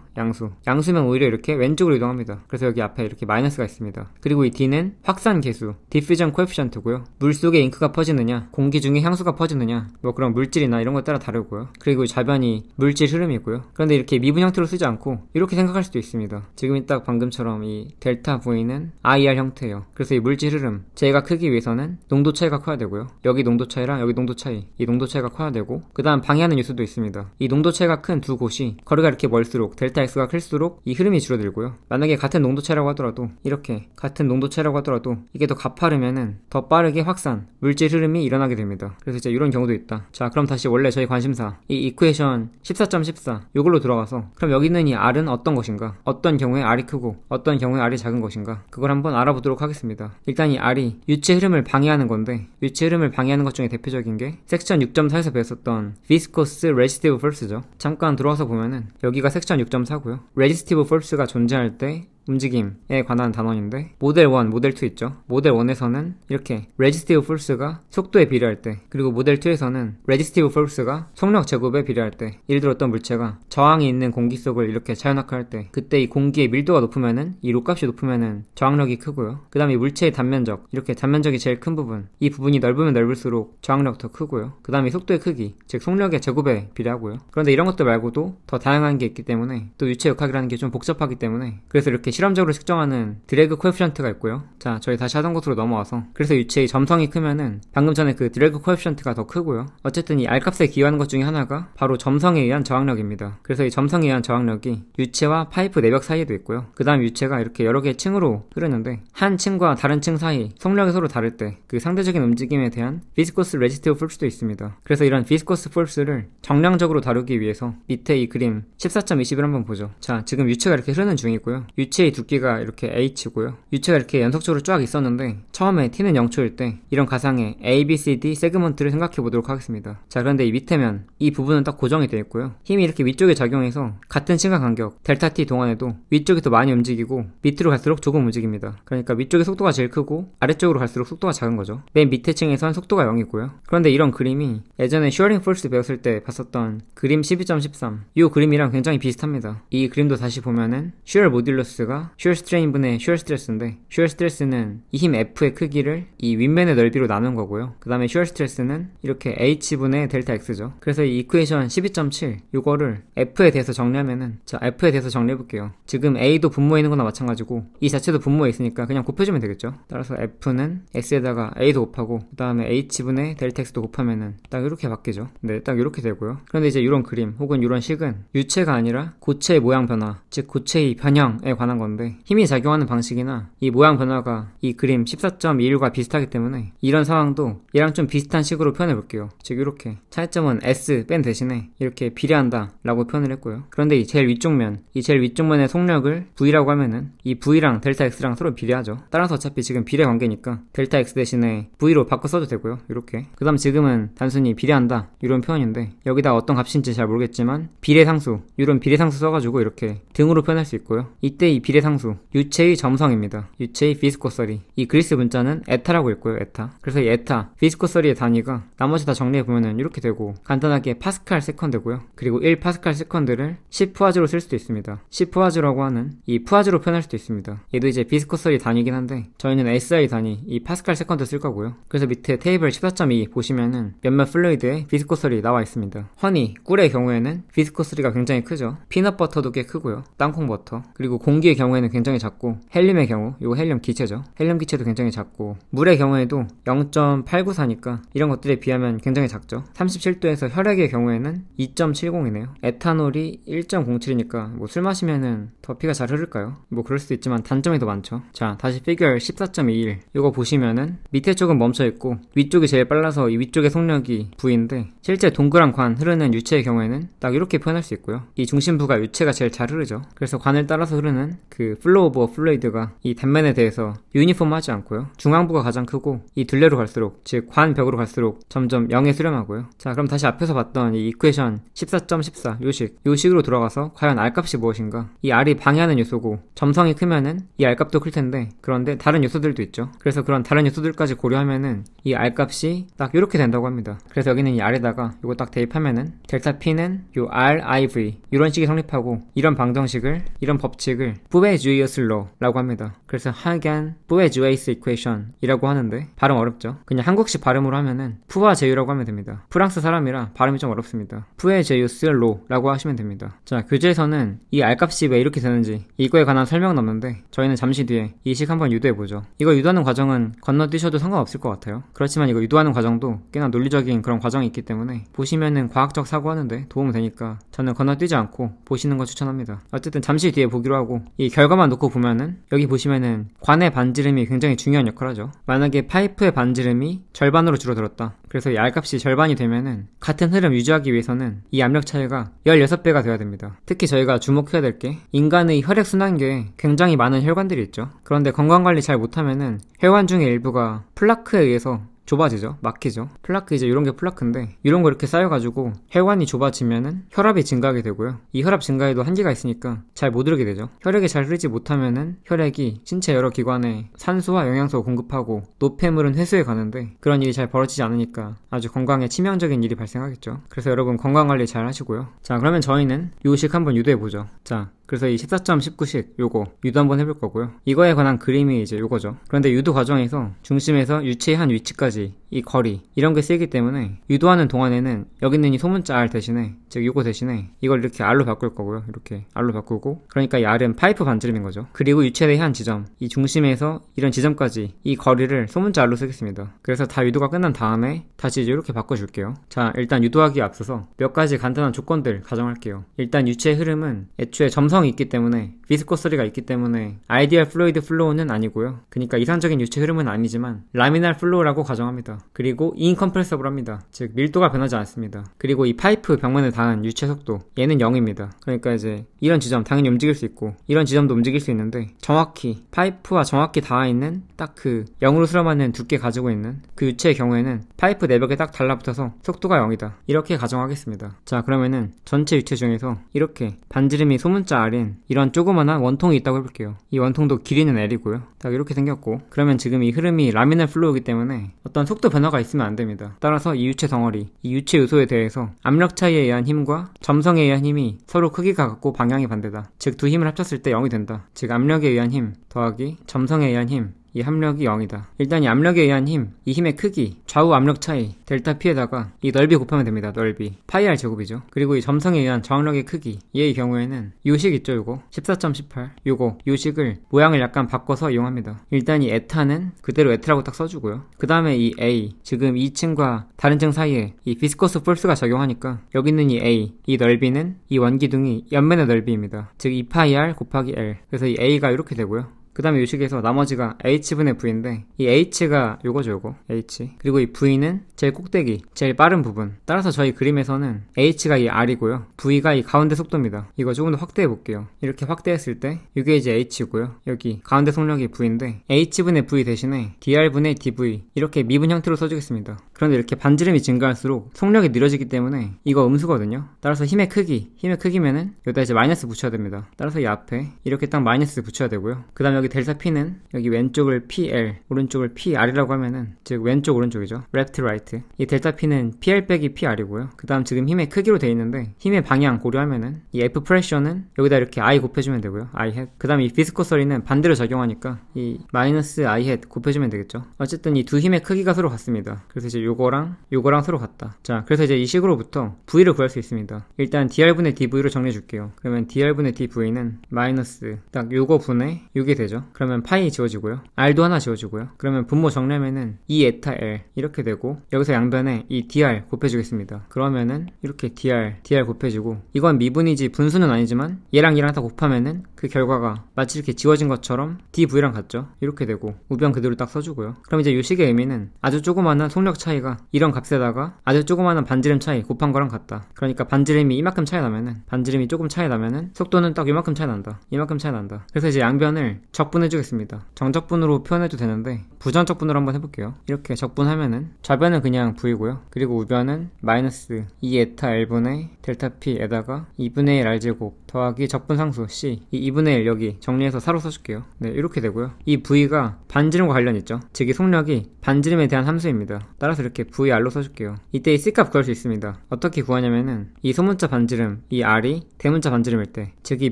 A: 양수면 오히려 이렇게 왼쪽으로 이동합니다. 그래서 여기 앞에 이렇게 마이너스가 있습니다. 그리고 이 d는 확산 계수, 디퓨전 코에피션트고요. 물 속에 잉크가 퍼지느냐, 공기 중에 향수가 퍼지느냐, 뭐 그런 물질이나 이런 것 따라 다르고요. 그리고 이 좌변이 물질 흐름이고요. 그런데 이렇게 미분 형태로 쓰지 않고 이렇게 생각할 수도 있습니다. 지금 딱 방금처럼 이 델타 V는 IR 형태예요. 그래서 이 물질 흐름, J가 크기 위해서는 농도 차이가 커야 되고요. 여기 농도 차이랑 여기 농도 차이, 이 농도 차이가 커야 되고, 그 다음 방해하는 요소도 있습니다. 이 농도 차이가 큰 두 곳이 거리가 이렇게 멀수록 델타 X가 클수록 이 흐름이 줄어들고요. 만약에 같은 농도 차이라고 하더라도, 이렇게 같은 농도 차이라고 하더라도 이게 더 가파르면은 더 빠르게 확산, 물질 흐름이 일어나게 됩니다. 그래서 이제 이런 경우도 있다. 자, 그럼 다시 원래 저희 관심사 이 이퀘이션 14.14 요걸로 돌아가서, 그럼 여기 있는 이 R은 어떤 것인가, 어떤 경우에 R이 크고 어떤 경우에 R이 작은 것인가, 그걸 한번 알아보도록 하겠습니다. 일단 이 R이 유체 흐름을 방해하는 건데, 유체 흐름을 방해하는 것 중에 대표적인 게 섹션 6.4에서 배웠었던 Viscous Resistive Force죠. 잠깐 들어와서 보면은 여기가 섹션 6.4고요. Resistive Force가 존재할 때 움직임에 관한 단원인데, 모델 1, 모델 2 있죠. 모델 1에서는 이렇게 resistive force가 속도에 비례할 때, 그리고 모델 2에서는 resistive force가 속력 제곱에 비례할 때, 예를 들어 어떤 물체가 저항이 있는 공기 속을 이렇게 자연낙하할 때, 그때 이 공기의 밀도가 높으면은, 이 로 값이 높으면은 저항력이 크고요. 그 다음에 이 물체의 단면적, 이렇게 단면적이 제일 큰 부분, 이 부분이 넓으면 넓을수록 저항력 더 크고요. 그 다음에 속도의 크기, 즉 속력의 제곱에 비례하고요. 그런데 이런 것들 말고도 더 다양한 게 있기 때문에, 또 유체 역학이라는 게 좀 복잡하기 때문에, 그래서 이렇게 실험적으로 측정하는 드래그 코에피션트가 있고요. 자, 저희 다시 하던 곳으로 넘어와서, 그래서 유체의 점성이 크면은 방금 전에 그 드래그 코에피션트가 더 크고요. 어쨌든 이 R값에 기여하는 것 중에 하나가 바로 점성에 의한 저항력입니다. 그래서 이 점성에 의한 저항력이 유체와 파이프 내벽 사이에도 있고요. 그 다음 유체가 이렇게 여러 개의 층으로 흐르는데, 한 층과 다른 층 사이 속력이 서로 다를 때 그 상대적인 움직임에 대한 비스코스 레지스티브 폴스도 있습니다. 그래서 이런 비스코스 폴스를 정량적으로 다루기 위해서 밑에 이 그림 14.20을 한번 보죠. 자, 지금 유체가 이렇게 흐르는 중이고요. 유체의 두께가 이렇게 H고요. 유체가 이렇게 연속적으로 쫙 있었는데, 처음에 T는 0초일 때 이런 가상의 ABCD 세그먼트를 생각해 보도록 하겠습니다. 자, 그런데 이 밑에면 이 부분은 딱 고정이 되어 있고요. 힘이 이렇게 위쪽에 작용해서 같은 시간 간격 델타 T 동안에도 위쪽이 더 많이 움직이고 밑으로 갈수록 조금 움직입니다. 그러니까 위쪽의 속도가 제일 크고 아래쪽으로 갈수록 속도가 작은 거죠. 맨 밑에 층에선 속도가 0이고요. 그런데 이런 그림이 예전에 슈어링 폴스 배웠을 때 봤었던 그림 12.13, 이 그림이랑 굉장히 비슷합니다. 이 그림도 다시 보면은 슈어 모듈러스가 슈어 스트레인분의 슈어 스트레스인데, 슈어 스트레스는 이 힘 F의 크기를 이 윗면의 넓이로 나눈 거고요. 그 다음에 슈어 스트레스는 이렇게 H분의 델타 X죠. 그래서 이 이퀘이션 12.7 이거를 F에 대해서 정리하면은, 자, F에 대해서 정리해볼게요. 지금 A도 분모에 있는 거나 마찬가지고 이 자체도 분모에 있으니까 그냥 곱해주면 되겠죠. 따라서 F는 S에다가 A도 곱하고 그 다음에 H분의 델타 X도 곱하면은 딱 이렇게 바뀌죠. 네, 딱 이렇게 되고요. 그런데 이제 이런 그림 혹은 이런 식은 유체가 아니라 고체의 모양 변화, 즉 고체의 변형에 관한 건데, 힘이 작용하는 방식이나 이 모양 변화가 이 그림 14.21과 비슷하기 때문에 이런 상황도 얘랑 좀 비슷한 식으로 표현해 볼게요. 즉 이렇게 차이점은 S 뺀 대신에 이렇게 비례한다 라고 표현을 했고요. 그런데 이 제일 위쪽면의 속력을 V라고 하면은 이 V랑 델타 X랑 서로 비례하죠. 따라서 어차피 지금 비례 관계니까 델타 X 대신에 V로 바꿔 써도 되고요. 이렇게. 그 다음 지금은 단순히 비례한다 이런 표현인데, 여기다 어떤 값인지 잘 모르겠지만 비례상수, 이런 비례상수 써가지고 이렇게 등으로 표현할 수 있고요. 이때 이 비례상수 유체의 점성입니다. 유체의 비스코서리, 이 그리스 문자는 에타라고 읽고요. 에타. 그래서 이 에타 비스코서리의 단위가 나머지 다 정리해보면 이렇게 되고, 간단하게 파스칼 세컨드고요. 그리고 1 파스칼 세컨드를 10 푸아즈로 쓸 수도 있습니다. 10 푸아즈라고 하는 이 푸아즈로 표현할 수도 있습니다. 얘도 이제 비스코서리 단위긴 한데 저희는 SI 단위 이 파스칼 세컨드 쓸 거고요. 그래서 밑에 테이블 14.2 보시면은 몇몇 플루이드의 비스코서리 나와 있습니다. 허니, 꿀의 경우에는 비스코서리가 굉장히 크죠. 피넛버터도 꽤 크고요. 땅콩버터. 그리고 공기의 경우에는 굉장히 작고, 헬륨의 경우, 이거 헬륨 기체죠. 헬륨 기체도 굉장히 작고, 물의 경우에도 0.894니까 이런 것들에 비하면 굉장히 작죠. 37도에서 혈액의 경우에는 2.70이네요. 에탄올이 1.07이니까 뭐 술 마시면은 더 피가 잘 흐를까요? 뭐 그럴 수도 있지만 단점이 더 많죠. 자, 다시 피겨 14.21 이거 보시면은 밑에 쪽은 멈춰있고 위쪽이 제일 빨라서 이 위쪽의 속력이 V인데, 실제 동그란 관 흐르는 유체의 경우에는 딱 이렇게 표현할 수 있고요. 이 중심부가 유체가 제일 잘 흐르죠. 그래서 관을 따라서 흐르는 그 플로우 오브 플루이드가 이 단면에 대해서 유니폼하지 않고요. 중앙부가 가장 크고 이 둘레로 갈수록, 즉 관벽으로 갈수록 점점 0에 수렴하고요. 자, 그럼 다시 앞에서 봤던 이 이퀘이션 14.14 요식으로 돌아가서 과연 R값이 무엇인가? 이 R이 방해하는 요소고 점성이 크면은 이 R값도 클 텐데, 그런데 다른 요소들도 있죠. 그래서 그런 다른 요소들까지 고려하면은 이 R값이 딱 이렇게 된다고 합니다. 그래서 여기는 이 R에다가 이거 딱 대입하면은 델타 P는 요 RIV 이런 식이 성립하고, 이런 방정식을, 이런 법칙을 부베주이어스 로라고 합니다. 그래서 하겐 부베주이어스 이퀘이션 이라고 하는데 발음 어렵죠. 그냥 한국식 발음으로 하면은 푸아제유라고 하면 됩니다. 프랑스 사람이라 발음이 좀 어렵습니다. 푸에제유스 로라고 하시면 됩니다. 자, 교재에서는 이 R값이 왜 이렇게 되는지 이거에 관한 설명은 없는데 저희는 잠시 뒤에 이 식 한번 유도해보죠. 이거 유도하는 과정은 건너뛰셔도 상관없을 것 같아요. 그렇지만 이거 유도하는 과정도 꽤나 논리적인 그런 과정이 있기 때문에 보시면은 과학적 사고하는데 도움이 되니까 저는 건너뛰지 않고 보시는 거 추천합니다. 어쨌든 잠시 뒤에 보기로 하고, 이 결과만 놓고 보면은 여기 보시면은 관의 반지름이 굉장히 중요한 역할을 하죠. 만약에 파이프의 반지름이 절반으로 줄어들었다. 그래서 이 R값이 절반이 되면은 같은 흐름 유지하기 위해서는 이 압력 차이가 16배가 돼야 됩니다. 특히 저희가 주목해야 될 게, 인간의 혈액순환계에 굉장히 많은 혈관들이 있죠. 그런데 건강관리 잘 못하면은 혈관 중에 일부가 플라크에 의해서 좁아지죠. 막히죠. 플라크, 이제 이런 게 플라크인데 이런 거 이렇게 쌓여가지고 혈관이 좁아지면은 혈압이 증가하게 되고요. 이 혈압 증가에도 한계가 있으니까 잘 못 흐르게 되죠. 혈액이 잘 흐르지 못하면은 혈액이 신체 여러 기관에 산소와 영양소 공급하고 노폐물은 회수해 가는데, 그런 일이 잘 벌어지지 않으니까 아주 건강에 치명적인 일이 발생하겠죠. 그래서 여러분 건강관리 잘 하시고요. 자, 그러면 저희는 요식 한번 유도해보죠. 자, 그래서 이 14.19식 요거 유도 한번 해볼 거고요. 이거에 관한 그림이 이제 요거죠. 그런데 유도 과정에서 중심에서 유체의 한 위치까지 이 거리, 이런 게 쓰이기 때문에 유도하는 동안에는 여기 있는 이 소문자 R 대신에, 즉 요거 대신에 이걸 이렇게 R로 바꿀 거고요. 이렇게 R로 바꾸고, 그러니까 이 R은 파이프 반지름인 거죠. 그리고 유체의 한 지점, 이 중심에서 이런 지점까지 이 거리를 소문자 R로 쓰겠습니다. 그래서 다 유도가 끝난 다음에 다시 이제 이렇게 바꿔줄게요. 자, 일단 유도하기에 앞서서 몇 가지 간단한 조건들 가정할게요. 일단 유체의 흐름은 애초에 점성이 있기 때문에, 비스코스리가 있기 때문에 아이디얼 플루이드 플로우는 아니고요. 그러니까 이상적인 유체 흐름은 아니지만 라미날 플로우라고 가정합니다. 그리고 인컴프레서블합니다. 즉 밀도가 변하지 않습니다. 그리고 이 파이프 벽면에 닿은 유체 속도, 얘는 0입니다. 그러니까 이제 이런 지점 당연히 움직일 수 있고 이런 지점도 움직일 수 있는데, 정확히 파이프와 정확히 닿아있는 딱 그 0으로 수렴하는 두께 가지고 있는 그 유체의 경우에는 파이프 내벽에 딱 달라붙어서 속도가 0이다. 이렇게 가정하겠습니다. 자, 그러면은 전체 유체 중에서 이렇게 반지름이 소문자 R인 이런 조그만한 원통이 있다고 해볼게요. 이 원통도 길이는 L이고요. 딱 이렇게 생겼고, 그러면 지금 이 흐름이 라미날 플로우이기 때문에 어떤 속도 변화가 있으면 안 됩니다. 따라서 이 유체 덩어리, 이 유체 요소에 대해서 압력 차이에 의한 힘과 점성에 의한 힘이 서로 크기가 같고 방향이 반대다. 즉 두 힘을 합쳤을 때 0이 된다. 즉 압력에 의한 힘 더하기 점성에 의한 힘, 이 압력이 0이다. 일단 이 압력에 의한 힘, 이 힘의 크기, 좌우 압력 차이, 델타 P에다가 이 넓이 곱하면 됩니다. 넓이. 파이 R 제곱이죠. 그리고 이 점성에 의한 저항력의 크기, 얘의 경우에는 요식 있죠, 요거. 14.18. 요식을 모양을 약간 바꿔서 이용합니다. 일단 이 에타는 그대로 에트라고 딱 써주고요. 그 다음에 이 A, 지금 이 층과 다른 층 사이에 이 비스코스 폴스가 적용하니까 여기 있는 이 A, 이 넓이는 이 원기둥이 옆면의 넓이입니다. 즉 2파이 R 곱하기 L. 그래서 이 A가 이렇게 되고요. 그 다음에 요식에서 나머지가 H분의 V인데, 이 H가 요거죠, 요거. H. 그리고 이 V는 제일 꼭대기, 제일 빠른 부분. 따라서 저희 그림에서는 H가 이 R이고요. V가 이 가운데 속도입니다. 이거 조금 더 확대해 볼게요. 이렇게 확대했을 때 이게 이제 H고요. 여기 가운데 속력이 V인데, H분의 V 대신에 DR분의 DV 이렇게 미분 형태로 써주겠습니다. 그런데 이렇게 반지름이 증가할수록 속력이 느려지기 때문에 이거 음수거든요. 따라서 힘의 크기면은 여기다 이제 마이너스 붙여야 됩니다. 따라서 이 앞에 이렇게 딱 마이너스 붙여야 되고요. 그 다음에 여기 델타 P는 여기 왼쪽을 PL, 오른쪽을 PR이라고 하면은, 즉 왼쪽 오른쪽이죠. left right. 이 델타 P는 PL 빼기 PR이고요. 그 다음 지금 힘의 크기로 돼 있는데, 힘의 방향 고려하면은 이 F 프레셔는 여기다 이렇게 I 곱해주면 되고요. I hat. 그 다음에 이 비스코스리는 반대로 적용하니까 이 마이너스 I hat 곱해주면 되겠죠. 어쨌든 이 두 힘의 크기가 서로 같습니다. 그래서 이제 요거랑 서로 같다. 자, 그래서 이제 이 식으로부터 V를 구할 수 있습니다. 일단 DR분의 DV로 정리해 줄게요. 그러면 DR분의 DV는 마이너스 딱 요거 분의 요게 되죠. 그러면 파이 지워지고요. R도 하나 지워지고요. 그러면 분모 정리하면은 2 에타 L 이렇게 되고, 여기서 양변에 이 DR 곱해주겠습니다. 그러면은 이렇게 DR 곱해지고, 이건 미분이지 분수는 아니지만 얘랑 다 곱하면은 그 결과가 마치 이렇게 지워진 것처럼 DV랑 같죠. 이렇게 되고 우변 그대로 딱 써주고요. 그럼 이제 요 식의 의미는 아주 조그마한 속력 차이 차이가 이런 값에다가 아주 조그마한 반지름 차이 곱한 거랑 같다. 그러니까 반지름이 이만큼 차이 나면은, 반지름이 조금 차이 나면은 속도는 딱 이만큼 차이 난다. 이만큼 차이 난다. 그래서 이제 양변을 적분해 주겠습니다. 정적분으로 표현해도 되는데 부정적분으로 한번 해볼게요. 이렇게 적분하면은 좌변은 그냥 V고요. 그리고 우변은 마이너스 2에타 L분의 델타 P에다가 2분의 1 R제곱 더하기 적분상수 C. 이 2분의 1 여기 정리해서 사로 써줄게요. 네, 이렇게 되고요. 이 V가 반지름과 관련 있죠. 즉 이 속력이 반지름에 대한 함수입니다. 따라서 이렇게 VR로 써줄게요. 이때 이 C값 구할 수 있습니다. 어떻게 구하냐면은 이 소문자 반지름, 이 R이 대문자 반지름일 때, 즉 이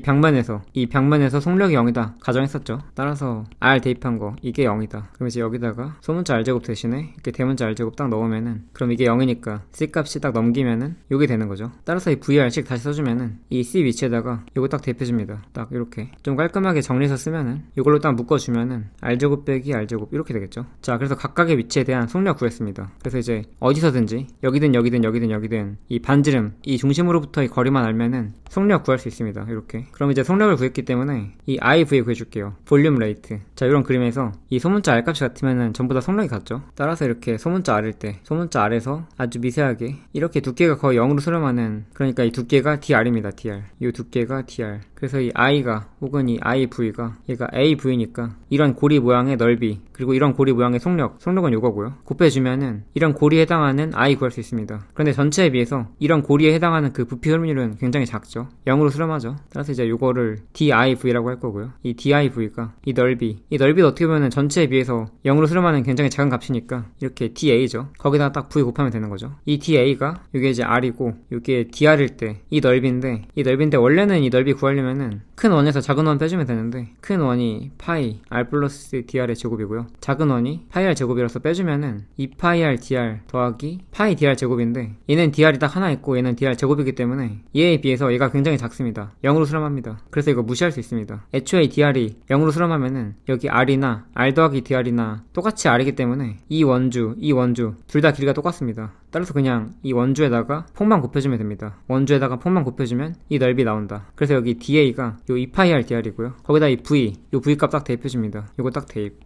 A: 벽면에서 속력이 0이다 가정했었죠. 따라서 R 대입한 거 이게 0이다. 그럼 이제 여기다가 소문자 R제곱 대신에 이렇게 대문자 R제곱 딱 넣으면은, 그럼 이게 0이니까 C값이 딱 넘기면은 요게 되는 거죠. 따라서 이 VR식 다시 써주면은 이 C 위치에다가 요거 딱 대입해줍니다. 딱 이렇게 좀 깔끔하게 정리해서 쓰면은 요걸로 딱 묶어주면은 R제곱 빼기 R제곱 이렇게 되겠죠. 자, 그래서 각각의 위치에 대한 속력 구했습니다. 그래서 이제 어디서든지 여기든 이 반지름, 이 중심으로부터의 거리만 알면은 속력 구할 수 있습니다. 이렇게. 그럼 이제 속력을 구했기 때문에 이 IV 구해줄게요. 볼륨 레이트. 자, 이런 그림에서 이 소문자 R값이 같으면은 전부 다 속력이 같죠. 따라서 이렇게 소문자 R일 때 소문자 R에서 아주 미세하게 이렇게 두께가 거의 0으로 수렴하는, 그러니까 이 두께가 DR입니다. DR. 이 두께가 DR. 그래서 이 I가 혹은 이 IV가 얘가 AV니까 이런 고리 모양의 넓이 그리고 이런 고리 모양의 속력은 요거고요. 곱해주면은 이런 고리에 해당하는 I 구할 수 있습니다. 그런데 전체에 비해서 이런 고리에 해당하는 그 부피 흐름률은 굉장히 작죠. 0으로 수렴하죠. 따라서 이제 요거를 DIV라고 할 거고요. 이 DIV가 이 넓이도 어떻게 보면 전체에 비해서 0으로 수렴하는 굉장히 작은 값이니까 이렇게 DA죠. 거기다가 딱 V 곱하면 되는 거죠. 이 DA가 요게 이제 R이고 요게 DR일 때 이 넓이인데 원래는 이 넓이 구하려면은 큰 원에서 작은 원 빼주면 되는데, 큰 원이 파이 R 플러스 DR의 제곱이고요. 작은 원이 파이 R 제곱이라서 빼주면은 2파이 R DR 더하기 파이 DR 제곱인데, 얘는 DR이 딱 하나 있고 얘는 DR 제곱이기 때문에 얘에 비해서 얘가 굉장히 작습니다. 0으로 수렴합니다. 그래서 이거 무시할 수 있습니다. 애초에 DR이 0으로 수렴하면은 여기 R이나 R 더하기 DR이나 똑같이 R이기 때문에 이 원주 둘 다 길이가 똑같습니다. 따라서 그냥 이 원주에다가 폭만 곱해주면 됩니다. 원주에다가 폭만 곱해주면 이 넓이 나온다. 그래서 여기 DA가 요 2파이R DR이고요. 거기다 이 요 V 값 딱 대입해줍니다. 요거 딱 대입.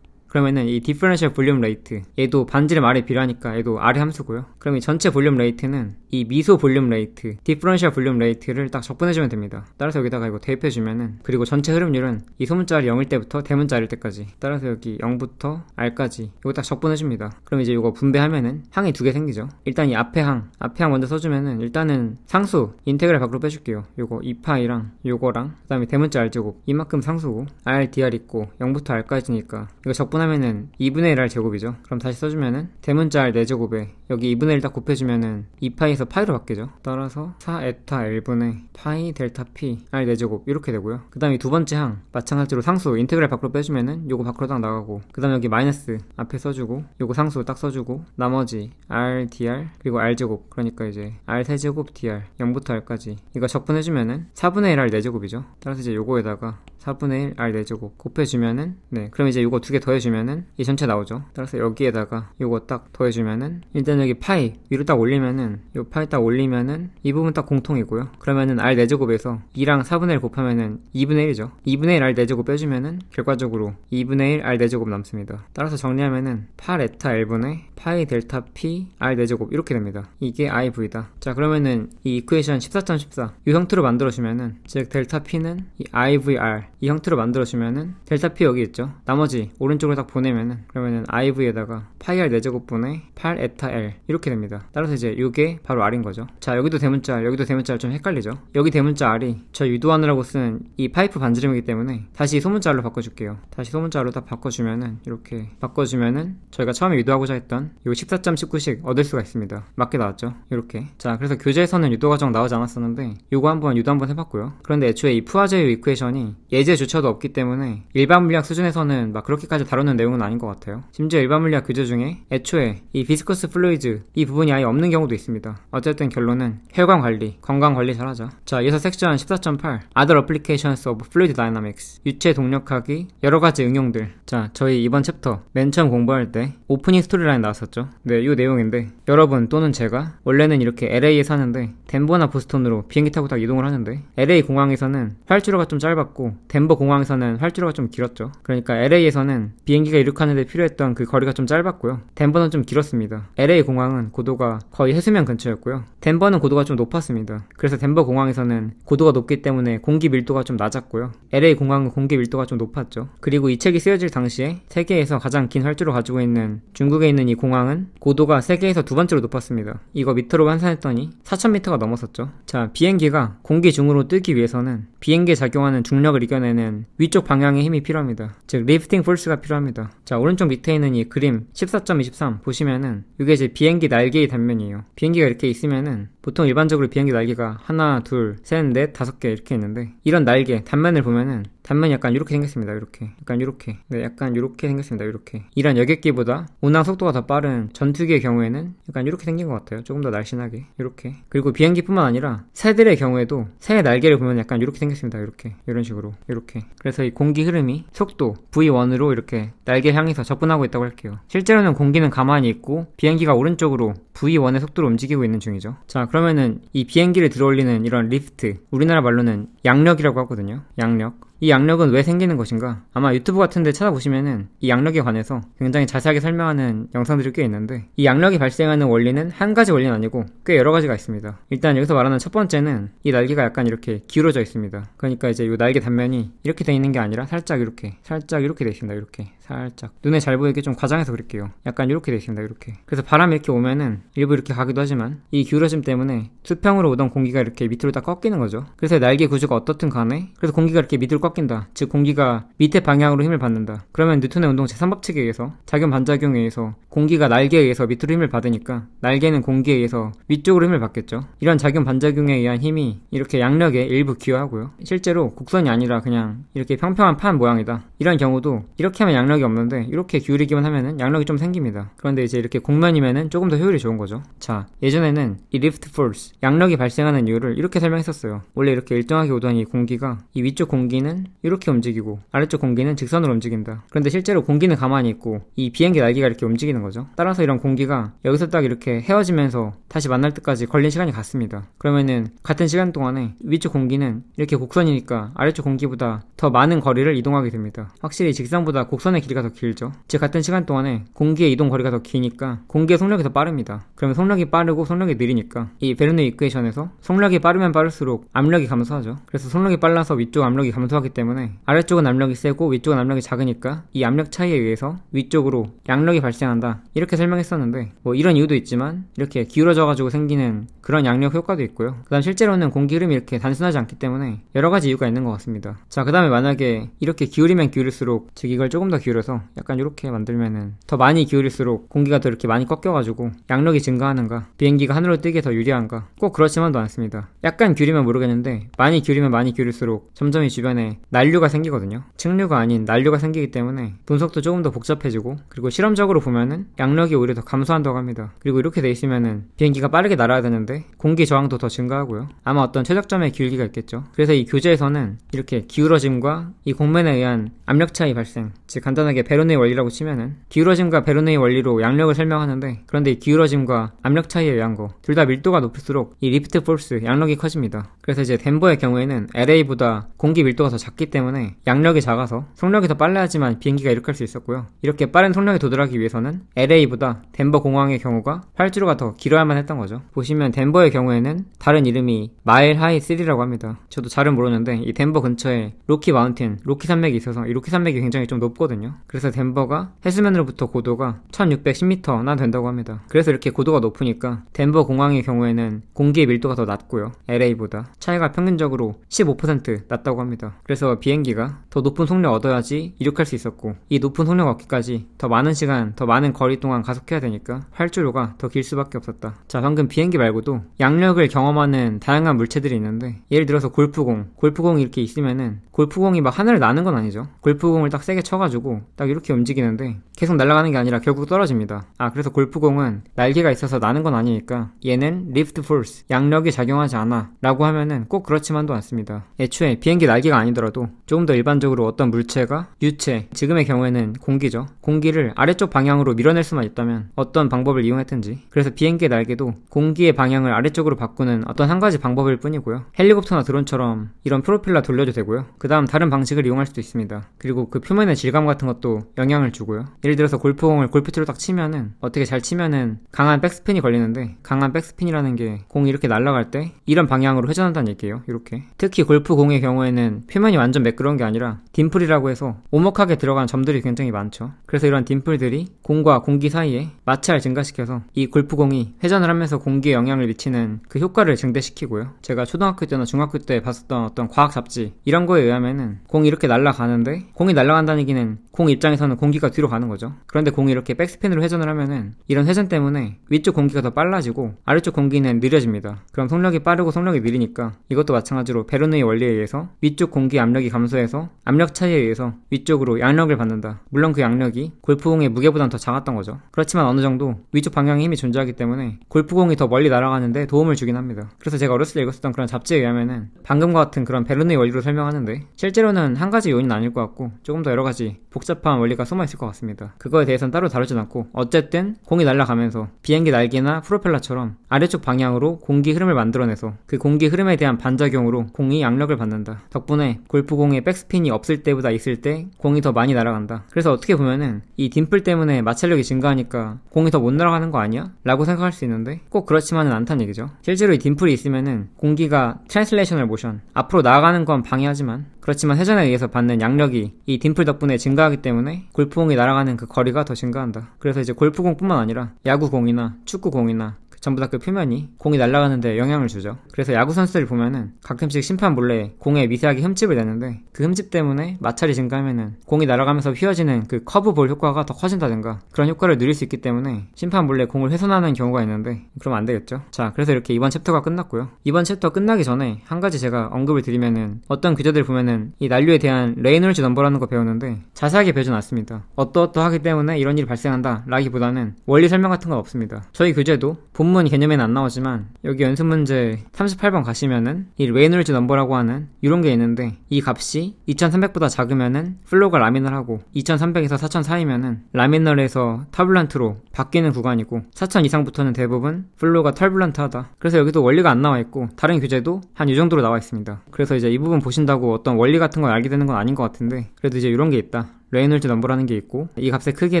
A: 그러면은 이 디퍼런셜 볼륨 레이트, 얘도 반지름 R이 필요하니까 얘도 R의 함수고요. 그럼 이 전체 볼륨 레이트는 이 미소 볼륨 레이트, 디퍼런셜 볼륨 레이트를 딱 적분해주면 됩니다. 따라서 여기다가 이거 대입해주면은, 그리고 전체 흐름률은 이 소문자 R이 0일 때부터 대문자 R일 때까지, 따라서 여기 0부터 R까지 이거 딱 적분해줍니다. 그럼 이제 이거 분배하면은 항이 두 개 생기죠. 일단 이 앞에 항 먼저 써주면은, 일단은 상수 인테그랄 밖으로 빼줄게요. 요거 2파이랑 요거랑 그 다음에 대문자 R제곱 이만큼 상수고 R, DR 있고 0부터 R까지니까 이거 하면은 2분의 1 R 제곱이죠. 그럼 다시 써주면은 대문자 R 4제곱에 여기 2분의 1 딱 곱해주면은 2파이에서 파이로 바뀌죠. 따라서 4에타 L분의 파이 델타 P R 4제곱 이렇게 되고요. 그 다음에 두 번째 항 마찬가지로 상수 인테그랄 밖으로 빼주면은 요거 밖으로 딱 나가고, 그 다음에 여기 마이너스 앞에 써주고 요거 상수 딱 써주고 나머지 R, DR 그리고 R 제곱, 그러니까 이제 R 3제곱 DR 0부터 R까지 이거 적분해주면은 4분의 1 R 4제곱이죠. 따라서 이제 요거에다가 4분의 1 R 4제곱 곱해주면은, 네, 그럼 이제 요거 두 개 더해주면은 이 전체 나오죠. 따라서 여기에다가 요거 딱 더해주면은, 일단 여기 파이 위로 딱 올리면은, 요 파이 딱 올리면은 이 부분 딱 공통이고요. 그러면은 R 4제곱에서 2랑 4분의 1 곱하면은 2분의 1이죠. 2분의 1 R 4제곱 빼주면은 결과적으로 2분의 1 R 4제곱 남습니다. 따라서 정리하면은 8에타 L분의 파이 델타 P R 4제곱 이렇게 됩니다. 이게 IV다. 자, 그러면은 이 이쿠에이션 14.14 이 형태로 만들어주면은, 즉 델타 P는 이 IVR 이 형태로 만들어주면은 델타 P 여기 있죠. 나머지 오른쪽으로 딱 보내면은, 그러면은 IV에다가 파이 R 4제곱분의 8에타 L 이렇게 됩니다. 따라서 이제 이게 바로 R인 거죠. 자, 여기도 대문자 R, 여기도 대문자 R 좀 헷갈리죠. 여기 대문자 R이 저 유도하느라고 쓴 이 파이프 반지름이기 때문에 다시 소문자 R로 바꿔줄게요. 다시 소문자 R로 딱 바꿔주면은, 이렇게 바꿔주면은 저희가 처음에 유도하고자 했던 요 14.19식 얻을 수가 있습니다. 맞게 나왔죠. 이렇게. 자, 그래서 교재에서는 유도 과정 나오지 않았었는데 요거 한번 유도 한번 해봤고요. 그런데 애초에 이 푸아제유 이쿠에이션이 예제조차도 없기 때문에 일반 물리학 수준에서는 막 그렇게까지 다루는 내용은 아닌 것 같아요. 심지어 일반 물리학 교재 중에 애초에 이 비스커스 플루이드 이 부분이 아예 없는 경우도 있습니다. 어쨌든 결론은 혈관 관리, 건강 관리 잘하자. 자, 이어서 섹션 14.8 Other Applications of Fluid Dynamics 유체 동력학의 여러가지 응용들. 자, 저희 이번 챕터 맨 처음 공부할 때 오프닝 스토리라인 나왔었죠. 네, 이 내용인데, 여러분 또는 제가 원래는 이렇게 LA에 사는데 덴버나 보스턴으로 비행기 타고 딱 이동을 하는데, LA 공항에서는 활주로가 좀 짧았고 덴버 공항에서는 활주로가 좀 길었죠. 그러니까 LA에서는 비행기가 이륙하는데 필요했던 그 거리가 좀 짧았고요. 덴버는 좀 길었습니다. LA 공항은 고도가 거의 해수면 근처였고요. 덴버는 고도가 좀 높았습니다. 그래서 덴버 공항에서는 고도가 높기 때문에 공기 밀도가 좀 낮았고요. LA 공항은 공기 밀도가 좀 높았죠. 그리고 이 책이 쓰여질 당시에 세계에서 가장 긴 활주로 가지고 있는 중국에 있는 이 공항은 고도가 세계에서 두 번째로 높았습니다. 이거 미터로 환산했더니 4000m가 넘었었죠. 자, 비행기가 공기 중으로 뜨기 위해서는 비행기에 작용하는 중력을 이겨내는 위쪽 방향의 힘이 필요합니다. 즉 리프팅 포스가 필요합니다. 자, 오른쪽 밑에 있는 이 그림 14.23 보시면은 이게 이제 비행기 날개의 단면이에요. 비행기가 이렇게 있으면은 보통 일반적으로 비행기 날개가 하나, 둘, 셋, 넷, 5개 이렇게 있는데 이런 날개 단면을 보면은 단면이 약간 이렇게 생겼습니다. 이렇게. 약간 이렇게. 네, 약간 이렇게 생겼습니다. 이렇게. 이런 여객기보다 운항 속도가 더 빠른 전투기의 경우에는 약간 이렇게 생긴 것 같아요. 조금 더 날씬하게. 이렇게. 그리고 비행기뿐만 아니라 새들의 경우에도 새의 날개를 보면 약간 이렇게 생겼습니다. 이렇게. 이런 식으로. 이렇게. 그래서 이 공기 흐름이 속도 V1으로 이렇게 날개 향해서 접근하고 있다고 할게요. 실제로는 공기는 가만히 있고 비행기가 오른쪽으로 V1의 속도로 움직이고 있는 중이죠. 자, 그러면은 이 비행기를 들어올리는 이런 리프트, 우리나라 말로는 양력이라고 하거든요. 양력. 이 양력은 왜 생기는 것인가? 아마 유튜브 같은 데 찾아보시면은 이 양력에 관해서 굉장히 자세하게 설명하는 영상들이 꽤 있는데 이 양력이 발생하는 원리는 한 가지 원리는 아니고 꽤 여러 가지가 있습니다. 일단 여기서 말하는 첫 번째는 이 날개가 약간 이렇게 기울어져 있습니다. 그러니까 이제 이 날개 단면이 이렇게 돼 있는 게 아니라 살짝 이렇게 돼 있습니다. 이렇게 살짝 눈에 잘 보이게 좀 과장해서 그릴게요. 약간 이렇게 돼 있습니다. 이렇게. 그래서 바람이 이렇게 오면은 일부 이렇게 가기도 하지만 이 기울어짐 때문에 수평으로 오던 공기가 이렇게 밑으로 딱 꺾이는 거죠. 그래서 날개 구조가 어떻든 간에 그래서 공기가 이렇게 밑으로 꺾인다. 즉 공기가 밑에 방향으로 힘을 받는다. 그러면 뉴턴의 운동 제3법칙에 의해서 작용 반작용에 의해서 공기가 날개에 의해서 밑으로 힘을 받으니까 날개는 공기에 의해서 위쪽으로 힘을 받겠죠. 이런 작용 반작용에 의한 힘이 이렇게 양력에 일부 기여하고요. 실제로 곡선이 아니라 그냥 이렇게 평평한 판 모양이다. 이런 경우도 이렇게 하면 양력이 없는데 이렇게 기울이기만 하면은 양력이 좀 생깁니다. 그런데 이제 이렇게 곡면이면은 조금 더 효율이 좋은 거죠. 자, 예전에는 이 리프트 포스, 양력이 발생하는 이유를 이렇게 설명했었어요. 원래 이렇게 일정하게 오던 이 공기가 이 위쪽 공기는 이렇게 움직이고 아래쪽 공기는 직선으로 움직인다. 그런데 실제로 공기는 가만히 있고 이 비행기 날개가 이렇게 움직이는 거죠. 따라서 이런 공기가 여기서 딱 이렇게 헤어지면서 다시 만날 때까지 걸린 시간이 같습니다. 그러면은 같은 시간 동안에 위쪽 공기는 이렇게 곡선이니까 아래쪽 공기보다 더 많은 거리를 이동하게 됩니다. 확실히 직선보다 곡선의 길이가 더 길죠. 즉 같은 시간 동안에 공기의 이동 거리가 더 기니까 공기의 속력이 더 빠릅니다. 그러면 속력이 빠르고 속력이 느리니까 이 베르누이 이퀘이션에서 속력이 빠르면 빠를수록 압력이 감소하죠. 그래서 속력이 빨라서 위쪽 압력이 감소하기 때문에 아래쪽은 압력이 세고 위쪽은 압력이 작으니까 이 압력 차이에 의해서 위쪽으로 양력이 발생한다. 이렇게 설명했었는데 뭐 이런 이유도 있지만 이렇게 기울어져가지고 생기는 그런 양력 효과도 있고요. 그 다음 실제로는 공기 흐름이 이렇게 단순하지 않기 때문에 여러 가지 이유가 있는 것 같습니다. 자, 그 다음에 만약에 이렇게 기울이면 기울일수록 즉 이걸 조금 더 기울여서 약간 이렇게 만들면은 더 많이 기울일수록 공기가 더 이렇게 많이 꺾여가지고 양력이 증가하는가 비행기가 하늘로 뜨기에 더 유리한가 꼭 그렇지만도 않습니다. 약간 기울이면 모르겠는데 많이 기울이면 많이 기울일수록 점점 이 주변에 난류가 생기거든요. 측류가 아닌 난류가 생기기 때문에 분석도 조금 더 복잡해지고 그리고 실험적으로 보면은 양력이 오히려 더 감소한다고 합니다. 그리고 이렇게 돼 있으면은 비행기가 빠르게 날아야 되는데 공기 저항도 더 증가하고요. 아마 어떤 최적점의 기울기가 있겠죠. 그래서 이 교재에서는 이렇게 기울어짐과 이 곡면에 의한 압력 차이 발생, 즉 간단하게 베르누이 원리라고 치면은 기울어짐과 베르누이 원리로 양력을 설명하는데 그런데 이 기울어짐과 압력 차이에 의한 거 둘 다 밀도가 높을수록 이 리프트 포스 양력이 커집니다. 그래서 이제 덴버의 경우에는 LA보다 공기 밀도가 더 작기 때문에 양력이 작아서 속력이 더 빨라야지만 비행기가 이륙할 수 있었고요. 이렇게 빠른 속력에 도달하기 위해서는 LA보다 덴버 공항의 경우가 활주로가 더 길어야만 했던 거죠. 보시면 덴버의 경우에는 다른 이름이 마일 하이 3라고 합니다. 저도 잘은 모르는데 이 덴버 근처에 로키 마운틴, 로키 산맥이 있어서 이 로키 산맥이 굉장히 좀 높거든요. 그래서 덴버가 해수면으로부터 고도가 1610m나 된다고 합니다. 그래서 이렇게 고도가 높으니까 덴버 공항의 경우에는 공기의 밀도가 더 낮고요. LA보다 차이가 평균적으로 15% 낮다고 합니다. 그래서 비행기가 더 높은 속력 얻어야지 이륙할 수 있었고 이 높은 속력 얻기까지 더 많은 시간, 더 많은 거리 동안 가속해야 되니까 활주로가 더 길 수밖에 없었다. 자, 방금 비행기 말고도 양력을 경험하는 다양한 물체들이 있는데 예를 들어서 골프공이 이렇게 있으면은 골프공이 막 하늘을 나는 건 아니죠. 골프공을 딱 세게 쳐가지고 방향으로 딱 이렇게 움직이는데 계속 날아가는 게 아니라 결국 떨어집니다. 그래서 골프공은 날개가 있어서 나는 건 아니니까 얘는 lift force, 양력이 작용하지 않아 라고 하면은 꼭 그렇지만도 않습니다. 애초에 비행기 날개가 아니더라도 조금 더 일반적으로 어떤 물체가 유체, 지금의 경우에는 공기죠. 공기를 아래쪽 방향으로 밀어낼 수만 있다면 어떤 방법을 이용했든지, 그래서 비행기의 날개도 공기의 방향을 아래쪽으로 바꾸는 어떤 한 가지 방법일 뿐이고요. 헬리콥터나 드론처럼 이런 프로펠러 돌려도 되고요. 그 다음 다른 방식을 이용할 수도 있습니다. 그리고 그 표면의 질감 같은 것도 영향을 주고요. 예를 들어서 골프공을 골프티로 딱 치면은 어떻게 잘 치면은 강한 백스핀이 걸리는데, 강한 백스핀이라는 게 공이 이렇게 날아갈 때 이런 방향으로 회전한다는 얘기예요. 이렇게. 특히 골프공의 경우에는 표면이 완전 매끄러운 게 아니라 딤플이라고 해서 오목하게 들어간 점들이 굉장히 많죠. 그래서 이런 딤플들이 공과 공기 사이에 마찰을 증가시켜서 이 골프공이 회전을 하면서 공기에 영향을 미치는 그 효과를 증대시키고요. 제가 초등학교 때나 중학교 때 봤었던 어떤 과학 잡지 이런 거에 의하면은 공이 이렇게 날아가는데, 공이 날아간다는 얘기는 공 입장에서는 공기가 뒤로 가는 거죠. 그런데 공이 이렇게 백스핀으로 회전을 하면은 이런 회전 때문에 위쪽 공기가 더 빨라지고 아래쪽 공기는 느려집니다. 그럼 속력이 빠르고 속력이 느리니까 이것도 마찬가지로 베르누이 원리에 의해서 위쪽 공기 압력이 감소해서 압력 차이에 의해서 위쪽으로 양력을 받는다. 물론 그 양력이 골프공의 무게보다는 더 작았던 거죠. 그렇지만 어느 정도 위쪽 방향에 힘이 존재하기 때문에 골프공이 더 멀리 날아가는데 도움을 주긴 합니다. 그래서 제가 어렸을 때 읽었었던 그런 잡지에 의하면은 방금과 같은 그런 베르누이 원리로 설명하는데, 실제로는 한 가지 요인은 아닐 것 같고 조금 더 여러 가지 복잡한 원리가 숨어 있을 것 같습니다. 그거에 대해서는 따로 다루진 않고, 어쨌든 공이 날아가면서 비행기 날개나 프로펠러처럼 아래쪽 방향으로 공기 흐름을 만들어내서 그 공기 흐름에 대한 반작용으로 공이 양력을 받는다. 덕분에 골프공의 백스핀이 없을 때보다 있을 때 공이 더 많이 날아간다. 그래서 어떻게 보면은 이 딤플 때문에 마찰력이 증가하니까 공이 더 못 날아가는 거 아니야? 라고 생각할 수 있는데 꼭 그렇지만은 않다는 얘기죠. 실제로 이 딤플이 있으면은 공기가 트랜슬레이셔널 모션, 앞으로 나아가는 건 방해하지만, 그렇지만 회전에 의해서 받는 양력이 이 딤플 덕분에 증가하기 때문에 골프공이 날아가는 그 거리가 더 증가한다. 그래서 이제 골프공뿐만 아니라 야구공이나 축구공이나 전부 다 그 표면이 공이 날아가는데 영향을 주죠. 그래서 야구 선수들 보면은 가끔씩 심판 몰래 공에 미세하게 흠집을 내는데, 그 흠집 때문에 마찰이 증가하면은 공이 날아가면서 휘어지는 그 커브볼 효과가 더 커진다든가 그런 효과를 누릴 수 있기 때문에 심판 몰래 공을 훼손하는 경우가 있는데, 그러면 안 되겠죠. 자, 그래서 이렇게 이번 챕터가 끝났고요. 이번 챕터 끝나기 전에 한 가지 제가 언급을 드리면은, 어떤 규제들 보면은 이 난류에 대한 레이놀즈 넘버라는 거 배우는데 자세하게 배우진 않습니다. 어떠하기 때문에 이런 일이 발생한다 라기보다는 원리 설명 같은 건 없습니다. 저희 규제도 본문 개념에는 안 나오지만 여기 연습 문제 38번 가시면은 이 레이놀즈 넘버라고 하는 이런 게 있는데, 이 값이 2300보다 작으면은 플로우가 라미널하고 2300에서 4000 사이면은 라미널에서 터뷸런트로 바뀌는 구간이고, 4000 이상부터는 대부분 플로우가 털뷸런트하다. 그래서 여기도 원리가 안 나와 있고 다른 규제도 한 이 정도로 나와 있습니다. 그래서 이제 이 부분 보신다고 어떤 원리 같은 걸 알게 되는 건 아닌 것 같은데, 그래도 이제 이런 게 있다. 레이놀즈 넘버라는 게 있고, 이 값의 크기에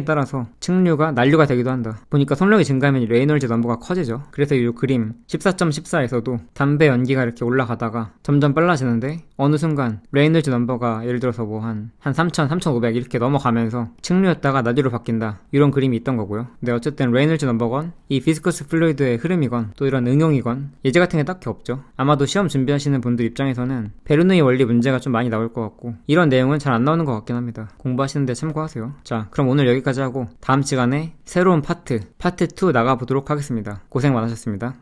A: 따라서 측류가 난류가 되기도 한다. 보니까 속력이 증가하면 이 레이놀즈 넘버가 커지죠. 그래서 이 그림 14.14에서도 담배 연기가 이렇게 올라가다가 점점 빨라지는데, 어느 순간 레이놀즈 넘버가 예를 들어서 뭐 한 3000, 3500 이렇게 넘어가면서 측류였다가 난류로 바뀐다. 이런 그림이 있던 거고요. 근데 어쨌든 레이놀즈 넘버건 이 비스커스 플루이드의 흐름이건 또 이런 응용이건 예제 같은 게 딱히 없죠. 아마도 시험 준비하시는 분들 입장에서는 베르누이 원리 문제가 좀 많이 나올 것 같고, 이런 내용은 잘 안 나오는 것 같긴 합니다. 공부하시는데 참고하세요. 자, 그럼 오늘 여기까지 하고 다음 시간에 새로운 파트 2 나가보도록 하겠습니다. 고생 많으셨습니다.